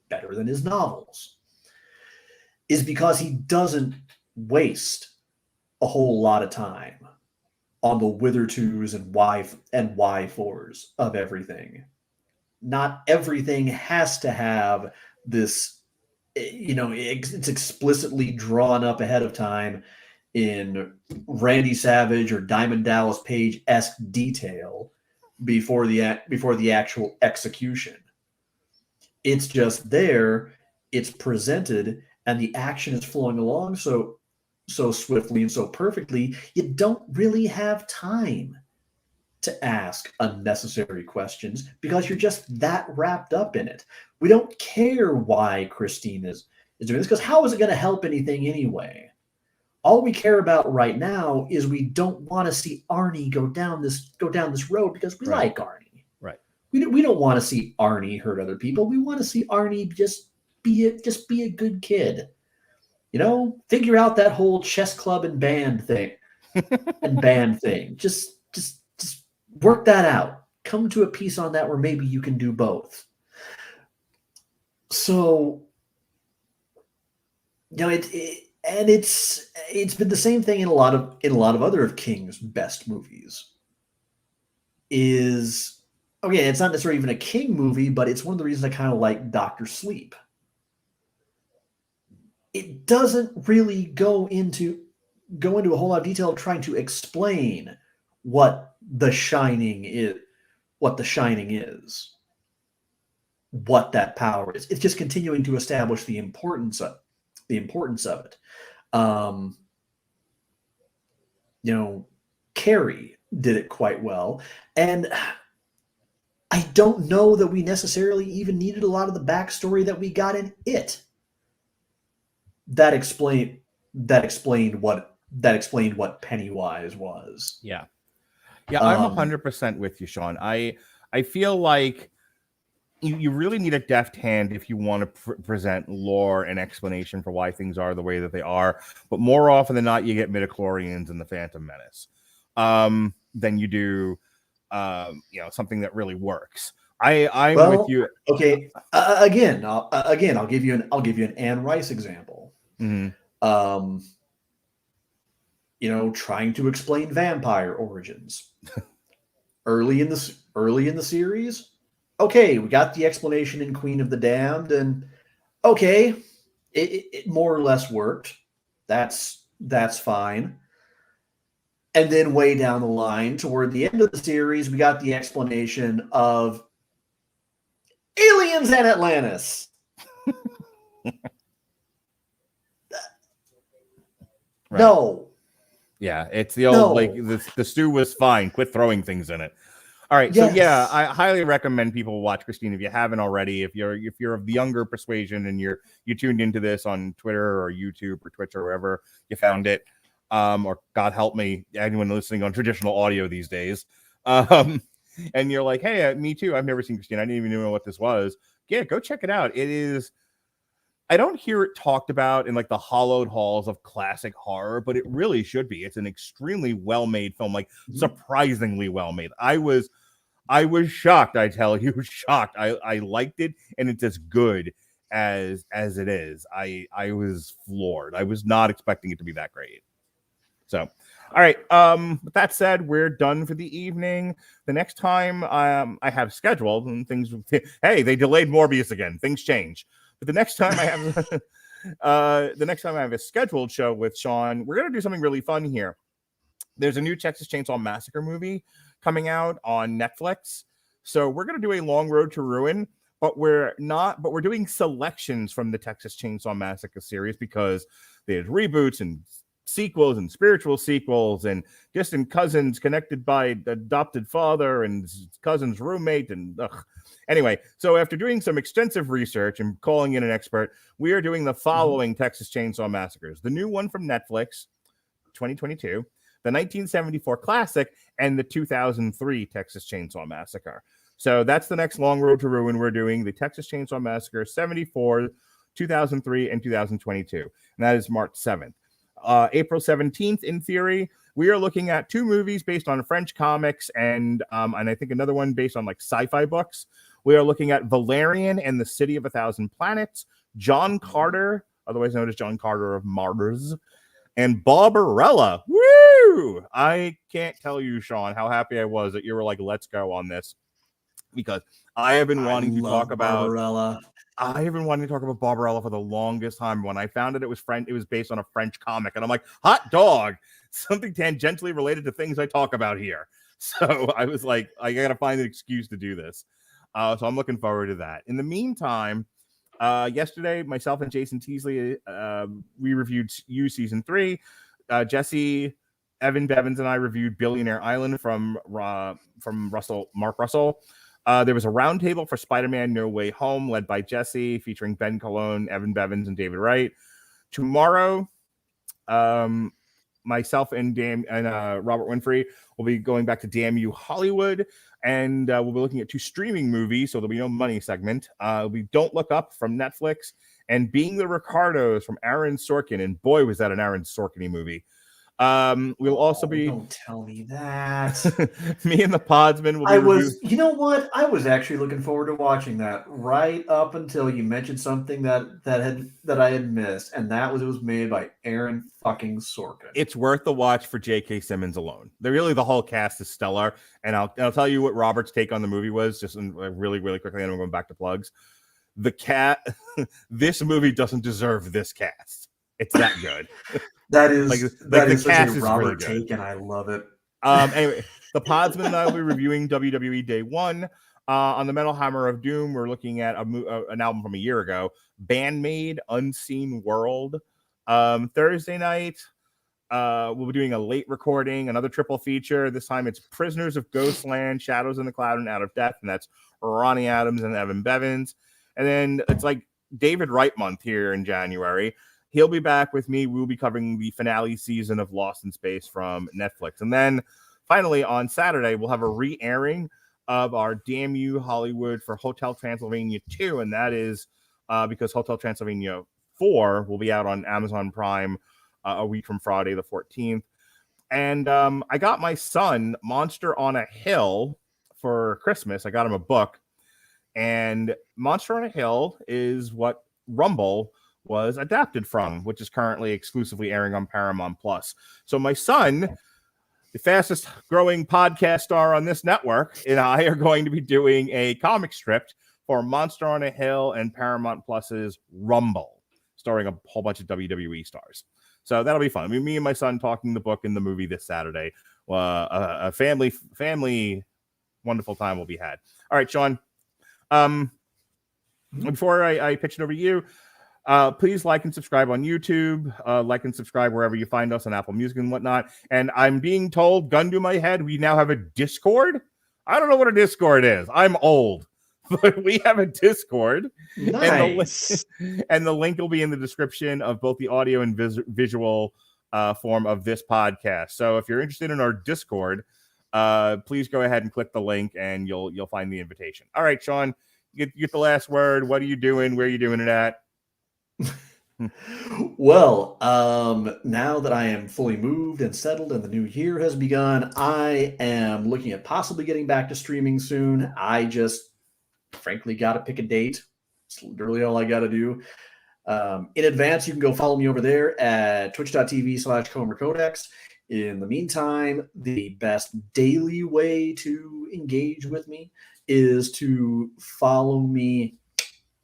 better than his novels, is because he doesn't waste a whole lot of time on the whither twos and why fors of everything. Not everything has to have this, it's explicitly drawn up ahead of time in Randy Savage or Diamond Dallas Page-esque detail before the actual execution. It's just there, it's presented, and the action is flowing along so swiftly and so perfectly, you don't really have time to ask unnecessary questions because you're just that wrapped up in it. We don't care why Christine is doing this, because how is it going to help anything anyway? All we care about right now is we don't want to see Arnie go down this road because we like Arnie. Right. We don't want to see Arnie hurt other people. We want to see Arnie just be a good kid. Figure out that whole chess club and band thing. Just work that out. Come to a piece on that where maybe you can do both. So, it's been the same thing in a lot of other of King's best movies. It's not necessarily even a King movie, but it's one of the reasons I kind of like Dr. Sleep. It doesn't really go into a whole lot of detail trying to explain what The Shining is, what that power is. It's just continuing to establish the importance of it. Carrie did it quite well, and I don't know that we necessarily even needed a lot of the backstory that we got in It. That explained what explained what Pennywise was. Yeah, I'm 100% with you, Sean. I feel like you really need a deft hand if you want to present lore and explanation for why things are the way that they are. But more often than not, you get midichlorians in the Phantom Menace than you do, something that really works. I'm with you. Okay. Again, I'll give you an Anne Rice example. Mm-hmm. Trying to explain vampire origins early in the series. Okay, we got the explanation in Queen of the Damned, and okay, it more or less worked. That's fine. And then way down the line, toward the end of the series, we got the explanation of aliens and Atlantis. Right. No. Yeah, it's the old the stew was fine. Quit throwing things in it. All right, yes. So yeah, I highly recommend people watch Christine if you haven't already. If you're of the younger persuasion and you tuned into this on Twitter or YouTube or Twitch or wherever you found it, or God help me, anyone listening on traditional audio these days, and you're like, hey, me too. I've never seen Christine. I didn't even know what this was. Yeah, go check it out. It is. I don't hear it talked about in like the hollowed halls of classic horror, but it really should be. It's an extremely well-made film, like surprisingly well-made. I was shocked. I tell you, shocked. I liked it, and it's as good as it is. I was floored. I was not expecting it to be that great. So, all right. With that said, we're done for the evening. The next time I have scheduled and things. Hey, they delayed Morbius again. Things change. But the next time I have a scheduled show with Sean, we're gonna do something really fun here. There's a new Texas Chainsaw Massacre movie coming out on Netflix, so we're gonna do a Long Road to Ruin, but we're doing selections from the Texas Chainsaw Massacre series because there's reboots and sequels and spiritual sequels and distant cousins connected by adopted father and cousin's roommate and anyway, so after doing some extensive research and calling in an expert, we are doing the following Texas Chainsaw Massacres: the new one from Netflix, 2022, the 1974 classic, and the 2003 Texas Chainsaw Massacre. So that's the next Long Road to Ruin. We're doing the Texas Chainsaw Massacre 74, 2003, and 2022, and that is March 7th. April 17th, in theory, we are looking at two movies based on French comics and I think another one based on like sci-fi books. We are looking at Valerian and the City of a Thousand Planets, John Carter, otherwise known as John Carter of Mars, and Barbarella. Woo! I can't tell you, Sean, how happy I was that you were like, let's go on this, because I have been wanting to talk about Barbarella. I have been wanting to talk about Barbarella for the longest time. When I found it was based on a French comic, and I'm like, hot dog, something tangentially related to things I talk about here. So I was like, I gotta find an excuse to do this. So I'm looking forward to that. In the meantime, yesterday, myself and Jason Teasley, we reviewed You Season 3. Jesse, Evan Bevins, and I reviewed Billionaire Island from Mark Russell. There was a roundtable for Spider-Man No Way Home, led by Jesse, featuring Ben Colon, Evan Bevins, and David Wright. Tomorrow, myself and Robert Winfrey will be going back to Damn You Hollywood, and we'll be looking at two streaming movies, so there'll be no money segment. We Don't Look Up from Netflix, and Being the Ricardos from Aaron Sorkin, and boy, was that an Aaron Sorkin-y movie. We'll also be. Don't tell me that. Me and the Podsman will be. You know what? I was actually looking forward to watching that right up until you mentioned something that I had missed, and that was it was made by Aaron fucking Sorkin. It's worth the watch for J.K. Simmons alone. The whole cast is stellar, and I'll tell you what Robert's take on the movie was just really really quickly, and I'm going back to plugs. This movie doesn't deserve this cast. It's that good. That is such a Robert really take, and I love it. Anyway, the Podsman and I will be reviewing WWE Day 1. On the Metal Hammer of Doom, we're looking at an album from a year ago, Bandmade Unseen World. Thursday night, we'll be doing a late recording, another triple feature. This time it's Prisoners of Ghostland, Shadows in the Cloud, and Out of Death, and that's Ronnie Adams and Evan Bevins. And then it's like David Wright month here in January. he'll be back with me. We'll be covering the finale season of Lost in Space from Netflix. And then finally on Saturday, we'll have a re-airing of our Damn You Hollywood for Hotel Transylvania 2. And that is because Hotel Transylvania 4 will be out on Amazon Prime a week from Friday the 14th. And I got my son Monster on a Hill for Christmas. I got him a book. And Monster on a Hill is what Rumble was adapted from, which is currently exclusively airing on Paramount Plus. So my son, the fastest growing podcast star on this network, and I are going to be doing a comic strip for Monster on a Hill and Paramount Plus's Rumble, starring a whole bunch of WWE stars. So that'll be fun. I mean, me and my son talking the book and the movie this Saturday. A family wonderful time will be had. All right, Sean. Before I pitch it over to you, please like and subscribe on YouTube. Like and subscribe wherever you find us on Apple Music and whatnot. And I'm being told, gun to my head, we now have a Discord. I don't know what a Discord is. I'm old. But we have a Discord. Nice. And the link will be in the description of both the audio and visual form of this podcast. So if you're interested in our Discord, please go ahead and click the link and you'll find the invitation. All right, Sean, you get the last word. What are you doing? Where are you doing it at? Well, now that I am fully moved and settled and the new year has begun, I am looking at possibly getting back to streaming soon. I just frankly got to pick a date. It's literally all I got to do. In advance, you can go follow me over there at twitch.tv/ComerCodex. In the meantime, the best daily way to engage with me is to follow me,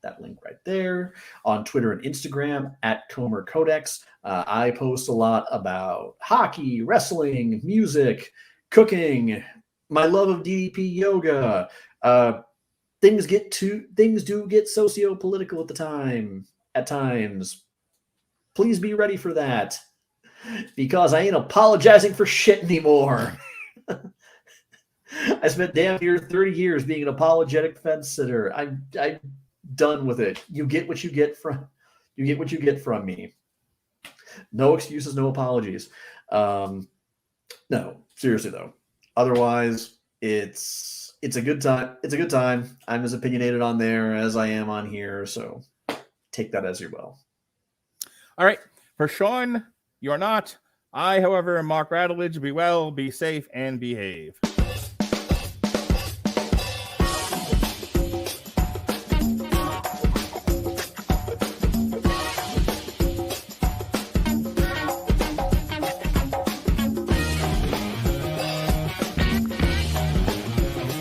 that link right there, on Twitter and Instagram at Comer Codex. I post a lot about hockey, wrestling, music, cooking, my love of DDP yoga. Things do get socio-political at times. Please be ready for that, because I ain't apologizing for shit anymore. I spent damn near 30 years being an apologetic fence sitter. I'm done with it. You get what you get from me. No excuses, no apologies. No, seriously though. Otherwise, it's a good time. It's a good time. I'm as opinionated on there as I am on here, so take that as you will. All right. For Sean, you are not. I, however, am Mark Radulich. Be well, be safe, and behave.